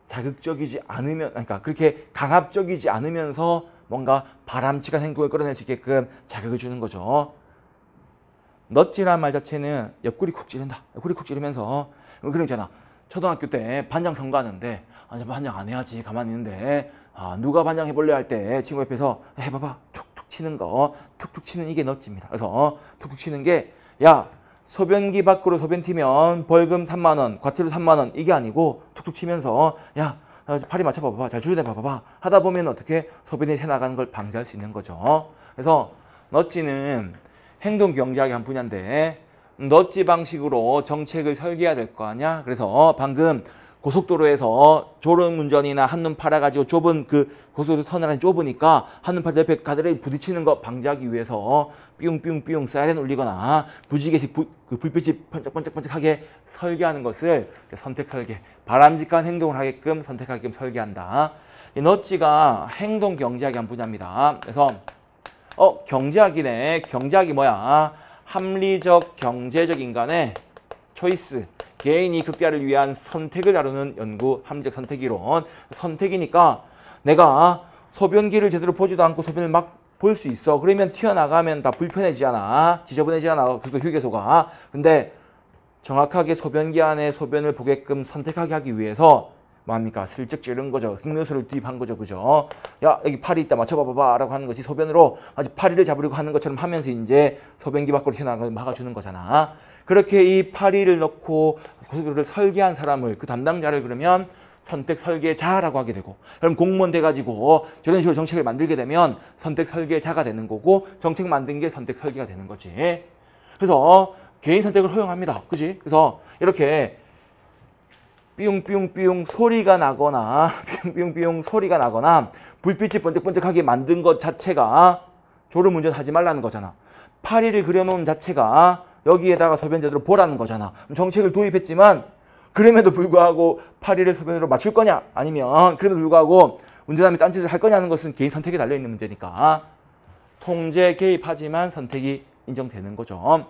Speaker 1: 자극적이지 않으면, 그러니까 그렇게 강압적이지 않으면서 뭔가 바람직한 행동을 끌어낼 수 있게끔 자극을 주는 거죠. 넛지란 말 자체는 옆구리 쿡 찌른다. 옆구리 쿡 찌르면서 그런 있잖아. 초등학교 때 반장 선거하는데 반장 안 해야지 가만히 있는데 누가 반장 해볼래 할 때 친구 옆에서 해봐봐 툭툭 치는 거, 툭툭 치는 이게 넛지입니다. 그래서 툭툭 치는 게 야 소변기 밖으로 소변 튀면 벌금 3만 원, 과태료 3만 원 이게 아니고 툭툭 치면서 야 팔이 맞춰봐봐, 잘 주저대봐봐 하다 보면 어떻게 소변이 새나가는 걸 방지할 수 있는 거죠. 그래서 넛지는 행동 경제학의 한 분야인데 넛지 방식으로 정책을 설계해야 될 거 아니야. 그래서 방금 고속도로에서 졸음운전이나 한눈 팔아가지고 좁은 그 고속도로 터널이 좁으니까 한눈 팔 옆에 가드레일 부딪히는 거 방지하기 위해서 삐용삐용삐용 사이렌 울리거나 무지개색 그 불빛이 번쩍번쩍번쩍하게 설계하는 것을 선택 설계, 바람직한 행동을 하게끔 선택하게끔 설계한다. 이 넛지가 행동 경제학의 한 분야입니다. 그래서 경제학이네. 경제학이 뭐야? 합리적 경제적 인간의 초이스, 개인이 극대화를 위한 선택을 다루는 연구, 합리적 선택이론. 선택이니까 내가 소변기를 제대로 보지도 않고 소변을 막 볼 수 있어. 그러면 튀어나가면 다 불편해지잖아. 지저분해지잖아. 그래서 휴게소가. 근데 정확하게 소변기 안에 소변을 보게끔 선택하게 하기 위해서 뭐합니까? 슬쩍 찌른 거죠. 흑요소를 투입한 거죠. 그죠? 야, 여기 파리 있다. 맞춰봐봐. 라고 하는 것이 소변으로 아직 파리를 잡으려고 하는 것처럼 하면서 이제 소변기 밖으로 튀어나가게 막아주는 거잖아. 그렇게 이 파리를 넣고 고속도로를 설계한 사람을, 그 담당자를 그러면 선택 설계자라고 하게 되고, 그럼 공무원 돼가지고 저런 식으로 정책을 만들게 되면 선택 설계자가 되는 거고, 정책 만든 게 선택 설계가 되는 거지. 그래서 개인 선택을 허용합니다. 그지? 그래서 이렇게 삐용삐용삐용 소리가 나거나 삐용삐용삐용 소리가 나거나 불빛이 번쩍번쩍하게 만든 것 자체가 졸음운전 하지 말라는 거잖아. 파리를 그려놓은 자체가 여기에다가 소변 제대로 보라는 거잖아. 정책을 도입했지만 그럼에도 불구하고 파리를 소변으로 맞출 거냐, 아니면 그럼에도 불구하고 운전하면 딴짓을 할 거냐는 것은 개인 선택에 달려있는 문제니까 통제 개입하지만 선택이 인정되는 거죠.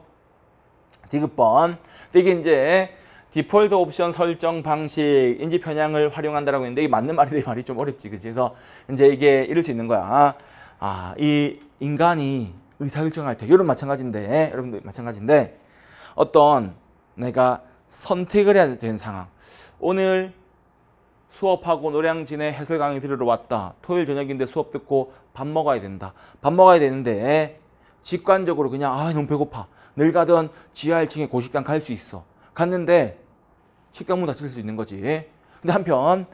Speaker 1: 디귿번. 이게 이제 디폴트 옵션 설정 방식, 인지 편향을 활용한다라고 했는데 이게 맞는 말인데 말이 좀 어렵지, 그치? 그래서 이제 이게 이럴 수 있는 거야. 이 인간이 의사결정할 때, 여러분 마찬가지인데, 여러분도 마찬가지인데, 어떤 내가 선택을 해야 되는 상황. 오늘 수업하고 노량진에 해설 강의 들으러 왔다. 토요일 저녁인데 수업 듣고 밥 먹어야 된다. 밥 먹어야 되는데 직관적으로 그냥 너무 배고파. 늘 가던 지하 1층에 고식당 갈 수 있어. 갔는데 식당 문 닫힐 수 있는 거지. 근데 한편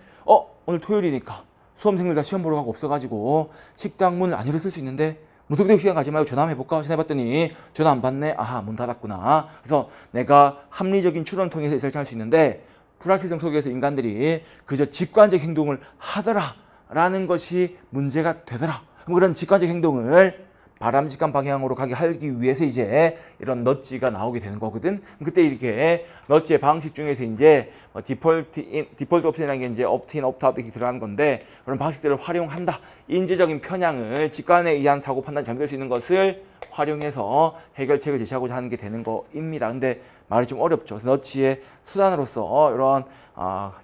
Speaker 1: 오늘 토요일이니까 수험생들 다 시험 보러 가고 없어가지고 식당 문을 안 열었을 수 있는데 무턱대고 시간 가지 말고 전화 한번 해볼까? 전화해봤더니 전화 안 받네. 문 닫았구나. 그래서 내가 합리적인 추론을 통해서 설정할 수 있는데 불확실성 속에서 인간들이 그저 직관적 행동을 하더라라는 것이 문제가 되더라. 그런 직관적 행동을 바람직한 방향으로 가게 하기 위해서 이제 이런 넛지가 나오게 되는 거거든. 그때 이렇게 넛지의 방식 중에서 이제 디폴트 옵션이라는 게 이제 옵트인, 옵트아웃 이렇게 들어가는 건데, 그런 방식들을 활용한다. 인지적인 편향을, 직관에 의한 사고 판단이 잘못될 수 있는 것을 활용해서 해결책을 제시하고자 하는 게 되는 거입니다. 근데 말이 좀 어렵죠. 그래서 넛지의 수단으로서 이런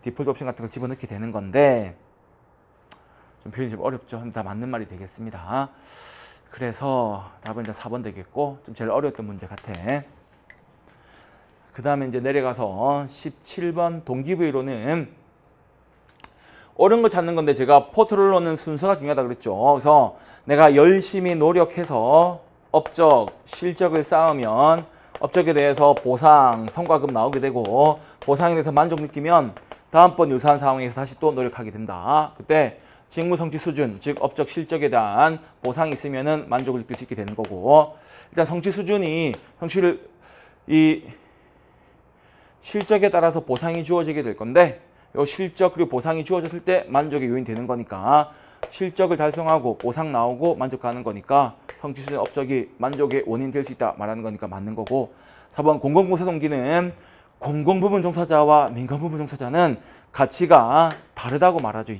Speaker 1: 디폴트 옵션 같은 걸 집어넣게 되는 건데 좀 표현이 좀 어렵죠. 다 맞는 말이 되겠습니다. 그래서 답은 이제 4번 되겠고, 좀 제일 어려웠던 문제 같아. 그 다음에 이제 내려가서 17번 동기부여로는 옳은 거 찾는 건데, 제가 포트를 넣는 순서가 중요하다 그랬죠. 그래서 내가 열심히 노력해서 업적, 실적을 쌓으면 업적에 대해서 보상, 성과급 나오게 되고, 보상에 대해서 만족 느끼면 다음번 유사한 상황에서 다시 또 노력하게 된다. 그때 직무 성취 수준, 즉 업적 실적에 대한 보상이 있으면은 만족을 느낄 수 있게 되는 거고, 일단 성취 수준이 이 실적에 따라서 보상이 주어지게 될 건데, 이 실적 그리고 보상이 주어졌을 때 만족의 요인이 되는 거니까 실적을 달성하고 보상 나오고 만족하는 거니까 성취 수준 업적이 만족의 원인 될 수 있다 말하는 거니까 맞는 거고, 4번 공공부서 동기는 공공부문 종사자와 민간부문 종사자는 가치가 다르다고 말하고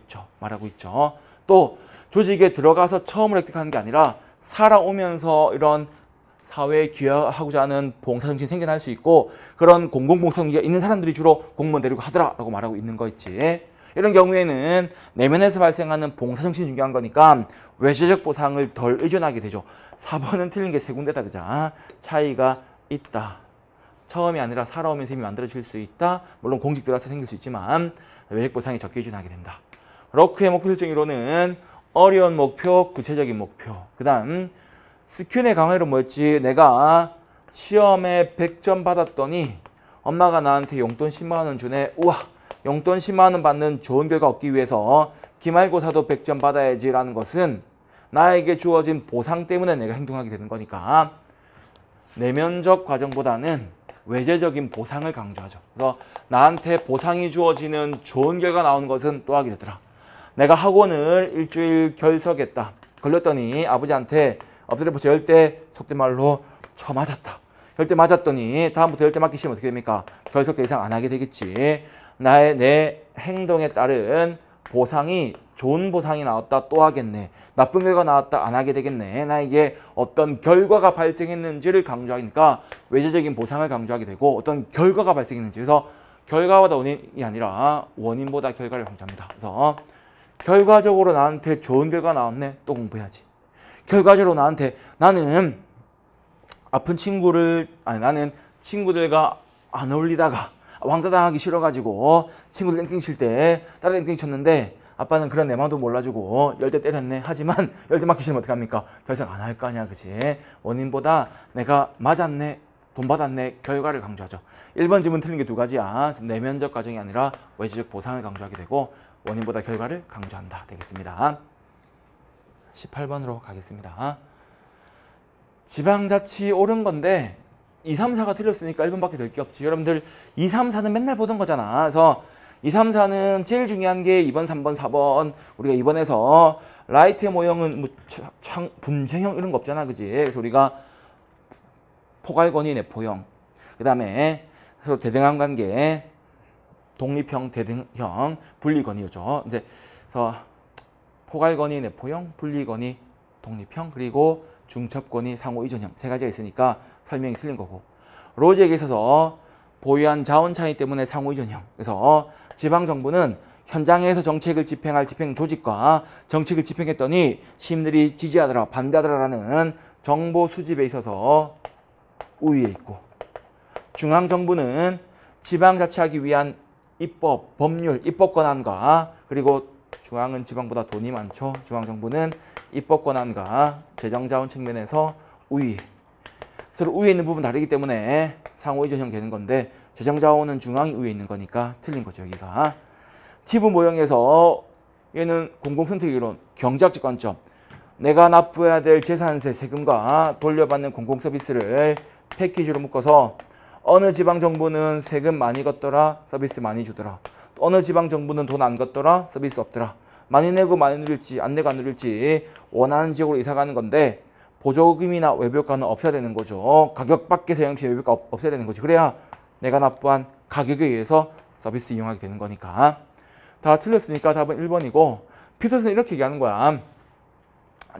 Speaker 1: 있죠. 또 조직에 들어가서 처음으로 획득하는 게 아니라 살아오면서 이런 사회에 기여하고자 하는 봉사정신이 생겨날 수 있고, 그런 공공봉사정신이 있는 사람들이 주로 공무원 되려고 하더라라고 말하고 있는 거 있지. 이런 경우에는 내면에서 발생하는 봉사정신이 중요한 거니까 외재적 보상을 덜 의존하게 되죠. 4번은 틀린 게 세 군데다. 그자 차이가 있다. 처음이 아니라 살아오면서 이미 만들어질 수 있다. 물론 공직 들어와서 생길 수 있지만 외적 보상이 적게 의존하게 된다. 러크의 목표 설정 이론은 어려운 목표, 구체적인 목표. 그 다음 스큐의 강의로 뭐였지? 내가 시험에 100점 받았더니 엄마가 나한테 용돈 10만 원 주네. 우와, 용돈 10만 원 받는 좋은 결과 얻기 위해서 기말고사도 100점 받아야지 라는 것은 나에게 주어진 보상 때문에 내가 행동하게 되는 거니까 내면적 과정보다는 외재적인 보상을 강조하죠. 그래서 나한테 보상이 주어지는 좋은 결과 나오는 것은 또 하게 되더라. 내가 학원을 일주일 결석했다. 걸렸더니 아버지한테 엎드려 뻗쳐 열대 속된 말로 쳐맞았다. 열대 맞았더니 다음부터 열대 맞기 싫으면 어떻게 됩니까? 결석 더 이상 안 하게 되겠지. 내 행동에 따른 보상이 좋은 보상이 나왔다 또 하겠네. 나쁜 결과 나왔다 안 하게 되겠네. 나에게 어떤 결과가 발생했는지를 강조하니까 외재적인 보상을 강조하게 되고 어떤 결과가 발생했는지. 그래서 결과보다 원인이 아니라 원인보다 결과를 강조합니다. 그래서 결과적으로 나한테 좋은 결과 나왔네. 또 공부해야지. 결과적으로 나는 아픈 나는 친구들과 안 어울리다가 왕따당하기 싫어가지고 친구들 땡땡 칠 때 따라 땡땡 쳤는데 아빠는 그런 내 마음도 몰라주고 열대 때렸네. 하지만 열대 맞기 싫으면 어떡합니까? 결석 안 할 거 아니야. 그치? 원인보다 내가 맞았네. 돈 받았네. 결과를 강조하죠. 1번 질문 틀린 게 두 가지야. 내면적 과정이 아니라 외재적 보상을 강조하게 되고 원인보다 결과를 강조한다. 되겠습니다. 18번으로 가겠습니다. 지방자치 옳은 건데 2, 3, 4가 틀렸으니까 1번밖에 될 게 없지. 여러분들 2, 3, 4는 맨날 보던 거잖아. 그래서 2, 3, 4는 제일 중요한 게 2번, 3번, 4번. 우리가 2번에서 라이트의 모형은 뭐 분쟁형 이런 거 없잖아. 그지? 그래서 우리가 포괄권위 내포형. 그 다음에 서로 대등한 관계, 독립형, 대등형, 분리권위죠. 이제 그래서 포괄권위 내포형, 분리권위, 독립형, 그리고 중첩권위, 상호이전형 세 가지가 있으니까 설명이 틀린 거고, 로지에게 있어서 보유한 자원 차이 때문에 상호이전형. 그래서 지방정부는 현장에서 정책을 집행할 집행 조직과 정책을 집행했더니 시민들이 지지하더라, 반대하더라라는 정보 수집에 있어서 우위에 있고, 중앙정부는 지방자치하기 위한 입법, 법률, 입법 권한과, 그리고 중앙은 지방보다 돈이 많죠. 중앙정부는 입법 권한과 재정자원 측면에서 우위. 서로 우위에 있는 부분 다르기 때문에 상호이전형 되는 건데 재정자원은 중앙이 우위에 있는 거니까 틀린 거죠. 여기가. 티브 모형에서 얘는 공공선택이론, 경제학적 관점. 내가 납부해야 될 재산세, 세금과 돌려받는 공공서비스를 패키지로 묶어서 어느 지방정부는 세금 많이 걷더라, 서비스 많이 주더라. 어느 지방정부는 돈 안 걷더라, 서비스 없더라. 많이 내고 많이 누릴지 안 내고 안 누릴지 원하는 지역으로 이사가는 건데 보조금이나 외부효과는 없애야 되는 거죠. 가격 밖에서 영시 외부효과 없애야 되는 거지. 그래야 내가 납부한 가격에 의해서 서비스 이용하게 되는 거니까. 다 틀렸으니까 답은 1번이고, 피터슨은 이렇게 얘기하는 거야.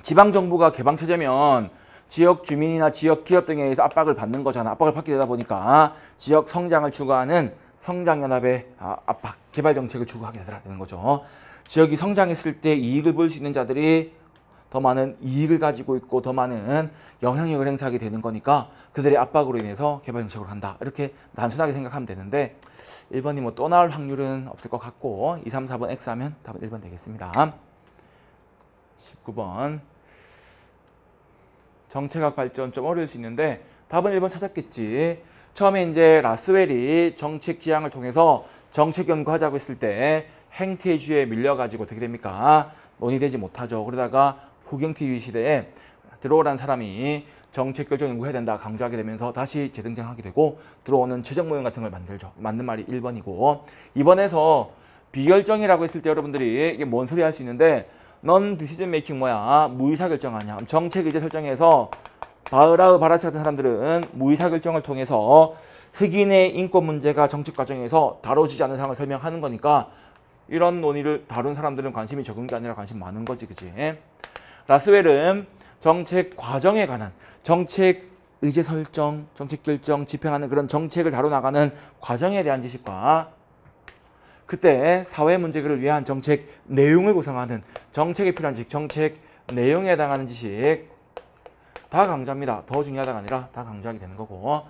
Speaker 1: 지방정부가 개방체제면 지역 주민이나 지역 기업 등에 의해서 압박을 받는 거잖아. 압박을 받게 되다 보니까 지역 성장을 추구하는 성장연합의 압박, 개발정책을 추구하게 되는 거죠. 지역이 성장했을 때 이익을 볼 수 있는 자들이 더 많은 이익을 가지고 있고 더 많은 영향력을 행사하게 되는 거니까 그들의 압박으로 인해서 개발정책으로 한다. 이렇게 단순하게 생각하면 되는데 1번이 뭐 또 나올 확률은 없을 것 같고 2, 3, 4번 X 하면 답은 1번 되겠습니다. 19번 정책학 발전 좀 어려울 수 있는데 답은 1번 찾았겠지. 처음에 이제 라스웰이 정책 지향을 통해서 정책 연구하자고 했을 때 행태주의에 밀려가지고 어떻게 됩니까? 논의되지 못하죠. 그러다가 후경태주의 시대에 들어오라는 사람이 정책 결정 연구해야 된다 강조하게 되면서 다시 재등장하게 되고 들어오는 최적 모형 같은 걸 만들죠. 맞는 말이 1번이고 2번에서 비결정이라고 했을 때 여러분들이 이게 뭔 소리 할 수 있는데 넌 디시전 메이킹 뭐야? 무의사결정하냐? 정책 의제 설정에서 바흐라흐 바라치 같은 사람들은 무의사결정을 통해서 흑인의 인권 문제가 정책 과정에서 다뤄지지 않는 상황을 설명하는 거니까 이런 논의를 다룬 사람들은 관심이 적은 게 아니라 관심 많은 거지. 그치? 라스웰은 정책 과정에 관한 정책 의제 설정, 정책 결정, 집행하는 그런 정책을 다뤄나가는 과정에 대한 지식과 그때 사회 문제를 위한 정책 내용을 구성하는 정책에 필요한 지식, 정책 내용에 해당하는 지식 다 강조합니다. 더 중요하다가 아니라 다 강조하게 되는 거고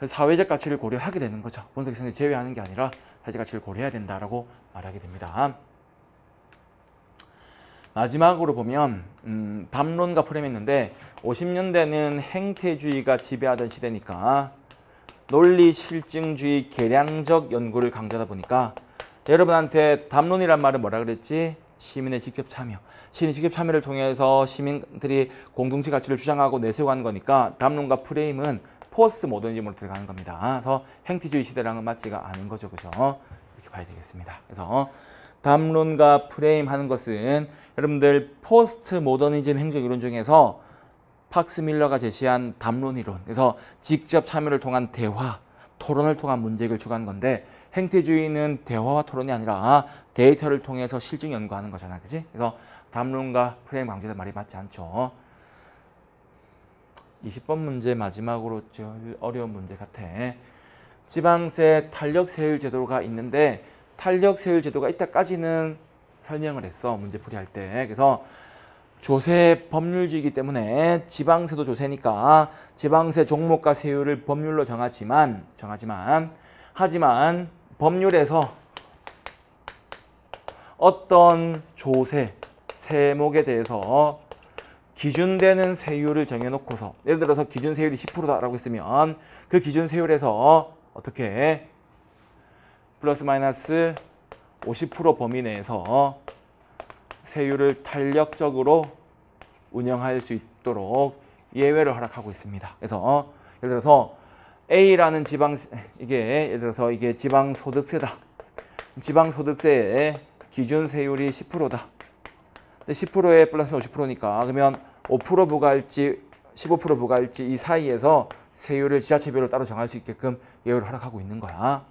Speaker 1: 사회적 가치를 고려하게 되는 거죠. 본색 생을 제외하는 게 아니라 사회적 가치를 고려해야 된다라고 말하게 됩니다. 마지막으로 보면 담론과 프레임이 있는데 50년대는 행태주의가 지배하던 시대니까 논리 실증주의 계량적 연구를 강조하다 보니까 여러분한테 담론이란 말은 뭐라 그랬지? 시민의 직접 참여. 시민의 직접 참여를 통해서 시민들이 공동체 가치를 주장하고 내세우고 하는 거니까 담론과 프레임은 포스트 모더니즘으로 들어가는 겁니다. 그래서 행티주의 시대랑은 맞지가 않은 거죠. 그죠? 이렇게 봐야 되겠습니다. 그래서 담론과 프레임 하는 것은 여러분들 포스트 모더니즘 행정 이론 중에서 팍스 밀러가 제시한 담론 이론, 그래서 직접 참여를 통한 대화, 토론을 통한 문제를 추구한 건데, 행태주의는 대화와 토론이 아니라 데이터를 통해서 실증 연구하는 거잖아, 그지? 그래서 담론과 프레임 강조된 말이 맞지 않죠. 20번 문제 마지막으로 제일 어려운 문제 같아. 지방세 탄력세율 제도가 있는데 탄력세율 제도가 이때까지는 설명을 했어, 문제 풀이할 때. 그래서 조세 법률지이기 때문에 지방세도 조세니까 지방세 종목과 세율을 법률로 정하지만 하지만 법률에서 어떤 조세, 세목에 대해서 기준되는 세율을 정해놓고서, 예를 들어서 기준 세율이 10%다라고 했으면 그 기준 세율에서 어떻게 플러스 마이너스 50% 범위 내에서 세율을 탄력적으로 운영할 수 있도록 예외를 허락하고 있습니다. 그래서 예를 들어서 A라는 예를 들어서 이게 지방소득세다. 지방소득세의 기준 세율이 10%다. 근데 10%에 플러스 50%니까 그러면 5% 부과할지 15% 부과할지 이 사이에서 세율을 지자체별로 따로 정할 수 있게끔 예외를 허락하고 있는 거야.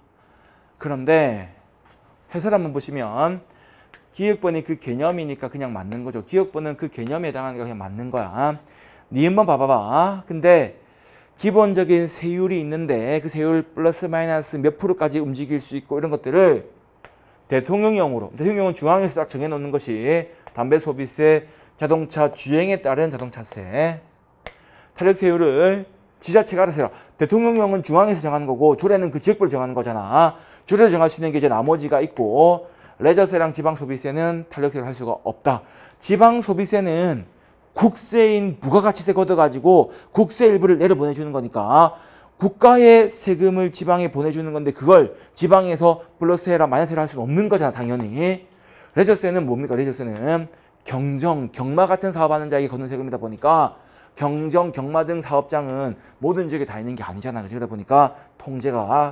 Speaker 1: 그런데 해설 한번 보시면 기획본이 그 개념이니까 그냥 맞는 거죠. 기획본은 그 개념에 해당하는 거 그냥 맞는 거야. 니 한번 봐봐봐. 근데 기본적인 세율이 있는데 그 세율 플러스 마이너스 몇 프로까지 움직일 수 있고 이런 것들을 대통령령은 중앙에서 딱 정해놓는 것이 담배 소비세, 자동차 주행에 따른 자동차세, 탄력세율을 지자체가 알아서 해라. 대통령령은 중앙에서 정하는 거고 조례는 그 지역별로 정하는 거잖아. 조례를 정할 수 있는 게 이제 나머지가 있고, 레저세랑 지방소비세는 탄력세를 할 수가 없다. 지방소비세는 국세인 부가가치세 걷어가지고 국세 일부를 내려보내주는 거니까 국가의 세금을 지방에 보내주는 건데 그걸 지방에서 플러스해라 마이너스해라 할 수는 없는 거잖아, 당연히. 레저세는 뭡니까? 레저세는 경마 같은 사업하는 자에게 걷는 세금이다 보니까 경마 등 사업장은 모든 지역에 다 있는 게 아니잖아. 그러다 보니까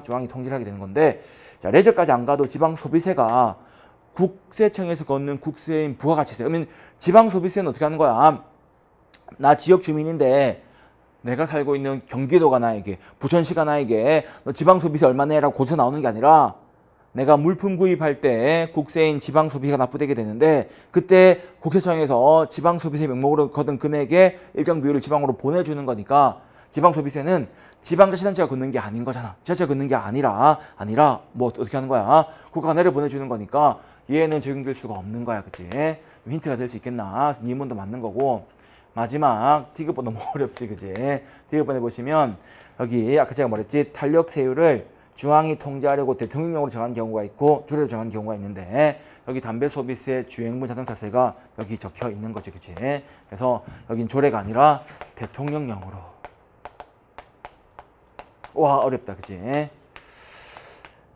Speaker 1: 중앙이 통제를 하게 되는 건데, 자, 레저까지 안 가도 지방소비세가 국세청에서 걷는 국세인 부가가치세. 그러면 지방소비세는 어떻게 하는 거야? 나 지역 주민인데 내가 살고 있는 경기도가 나에게, 부천시가 나에게 너 지방소비세 얼마 내라고 고쳐 나오는 게 아니라 내가 물품 구입할 때 국세인 지방소비세가 납부되게 되는데 그때 국세청에서 지방소비세 명목으로 거둔 금액의 일정 비율을 지방으로 보내주는 거니까 지방소비세는 지방자치단체가 걷는 게 아닌 거잖아. 지자체가 걷는 게 아니라 뭐 어떻게 하는 거야? 국가가 내려보내주는 거니까 얘는 적용될 수가 없는 거야. 그치? 힌트가 될 수 있겠나? 니문도 맞는 거고. 마지막 디귿번 너무 어렵지, 그지? 디귿번에 보시면 여기 아까 제가 말했지, 탄력세율을 중앙이 통제하려고 대통령령으로 정한 경우가 있고 조례로 정한 경우가 있는데 여기 담배소비세, 주행분 자동차세가 여기 적혀 있는 거지, 그치? 그래서 여긴 조례가 아니라 대통령령으로. 와, 어렵다, 그치?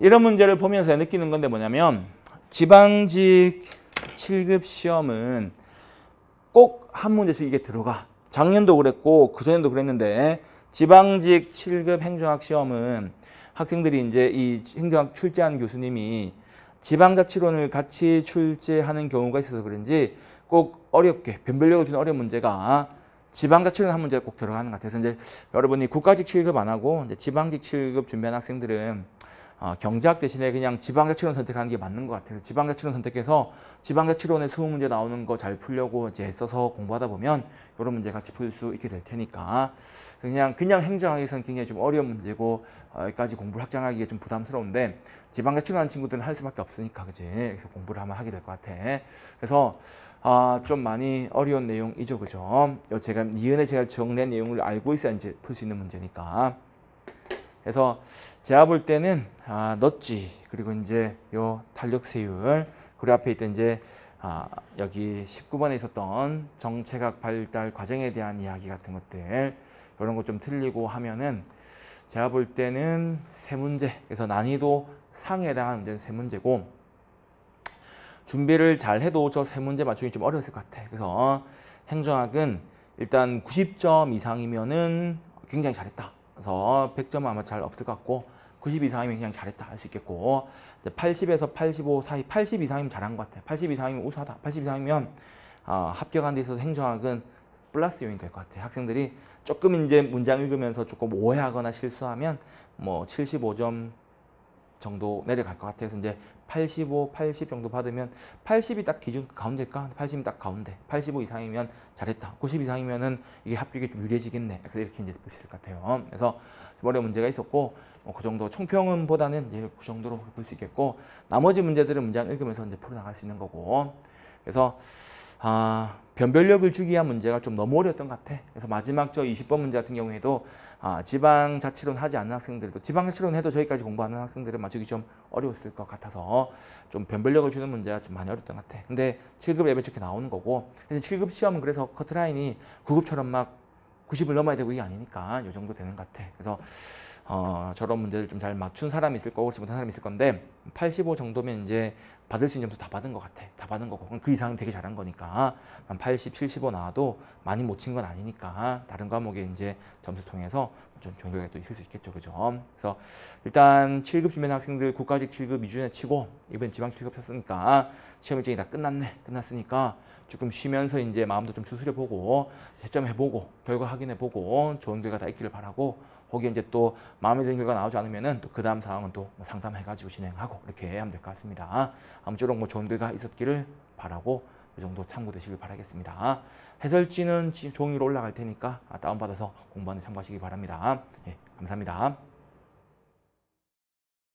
Speaker 1: 이런 문제를 보면서 느끼는 건데 뭐냐면, 지방직 7급 시험은 꼭 한 문제씩 이게 들어가. 작년도 그랬고 그전에도 그랬는데, 지방직 7급 행정학 시험은 학생들이 이제 이 행정학 출제한 교수님이 지방자치론을 같이 출제하는 경우가 있어서 그런지 꼭 어렵게 변별력을 주는 어려운 문제가 지방자치론 한 문제가 꼭 들어가는 것 같아서, 이제 여러분이 국가직 7급 안 하고 이제 지방직 7급 준비하는 학생들은 경제학 대신에 그냥 지방자치론 선택하는 게 맞는 것 같아서 지방자치론 선택해서 지방자치론에 20문제 나오는 거 잘 풀려고 이제 애써서 공부하다 보면 이런 문제 같이 풀 수 있게 될 테니까, 그냥 행정학에서는 굉장히 좀 어려운 문제고 여기까지 공부를 확장하기가 좀 부담스러운데 지방자치론 하는 친구들은 할 수밖에 없으니까, 그지? 그래서 공부를 한번 하게 될 것 같아. 그래서 좀 많이 어려운 내용이죠, 그죠? 제가 니은에 제가 정리한 내용을 알고 있어야 이제 풀 수 있는 문제니까. 그래서 제가 볼 때는 넛지, 그리고 이제 요 탄력세율, 그리고 앞에 있던 이제 여기 19번에 있었던 정책학 발달 과정에 대한 이야기 같은 것들, 이런 거 좀 틀리고 하면은 제가 볼 때는 3문제, 그래서 난이도 상에 해당하는 문제는 3문제고 준비를 잘 해도 저 3문제 맞추기 좀 어려웠을 것 같아. 그래서 행정학은 일단 90점 이상이면은 굉장히 잘했다. 그래서 100점은 아마 잘 없을 것 같고 90 이상이면 그냥 잘했다 할 수 있겠고 80에서 85 사이 80 이상이면 잘한 것 같아. 80 이상이면 우수하다. 80 이상이면 합격한 데 있어서 행정학은 플러스 요인이 될 것 같아. 학생들이 조금 이제 문장 읽으면서 조금 오해하거나 실수하면 뭐 75점 정도 내려갈 것 같아서 이제 85, 80 정도 받으면 80이 딱 기준 가운데일까? 80이 딱 가운데. 85 이상이면 잘했다. 90 이상이면은 이게 합격이 좀 유리해지겠네. 그래서 이렇게 이제 볼 수 있을 것 같아요. 그래서 좀 어려운 문제가 있었고 그 정도 총평은보다는 이제 그 정도로 볼 수 있겠고 나머지 문제들은 문장 읽으면서 이제 풀어 나갈 수 있는 거고. 그래서 변별력을 주기 위한 문제가 좀 너무 어려웠던 것 같아. 그래서 마지막 저 20번 문제 같은 경우에도 지방자치론 하지 않는 학생들도 지방자치론 해도 저기까지 공부하는 학생들은 맞추기 좀 어려웠을 것 같아서 좀 변별력을 주는 문제가 좀 많이 어려웠던 것 같아. 근데 7급 레벨 이렇게 나오는 거고 그래서 7급 시험은 그래서 커트라인이 9급처럼 막 90을 넘어야 되고 이게 아니니까 이 정도 되는 것 같아. 그래서 저런 문제를 좀 잘 맞춘 사람이 있을 거고 그렇지 못한 사람이 있을 건데 85 정도면 이제 받을 수 있는 점수 다 받은 것 같아. 다 받은 거고 그 이상은 되게 잘한 거니까 80, 75 나와도 많이 못 친 건 아니니까 다른 과목에 이제 점수 통해서 좀 좋은 결과가 또 있을 수 있겠죠, 그죠? 그래서 일단 7급 준비하는 학생들 국가직 7급 위주에 치고 이번 지방 7급 쳤으니까 시험 일정이 다 끝났으니까 조금 쉬면서 이제 마음도 좀 추스려 보고 채점해 보고 결과 확인해 보고 좋은 결과 다 있기를 바라고 거기에 이제 또 마음에 드는 결과 나오지 않으면은 또 그 다음 상황은 또 상담해가지고 진행하고 이렇게 하면 될 것 같습니다. 아무쪼록 뭐 좋은 결과 있었기를 바라고 그 정도 참고되시길 바라겠습니다. 해설지는 종이로 올라갈 테니까 다운받아서 공부하는 참고하시기 바랍니다. 예, 감사합니다.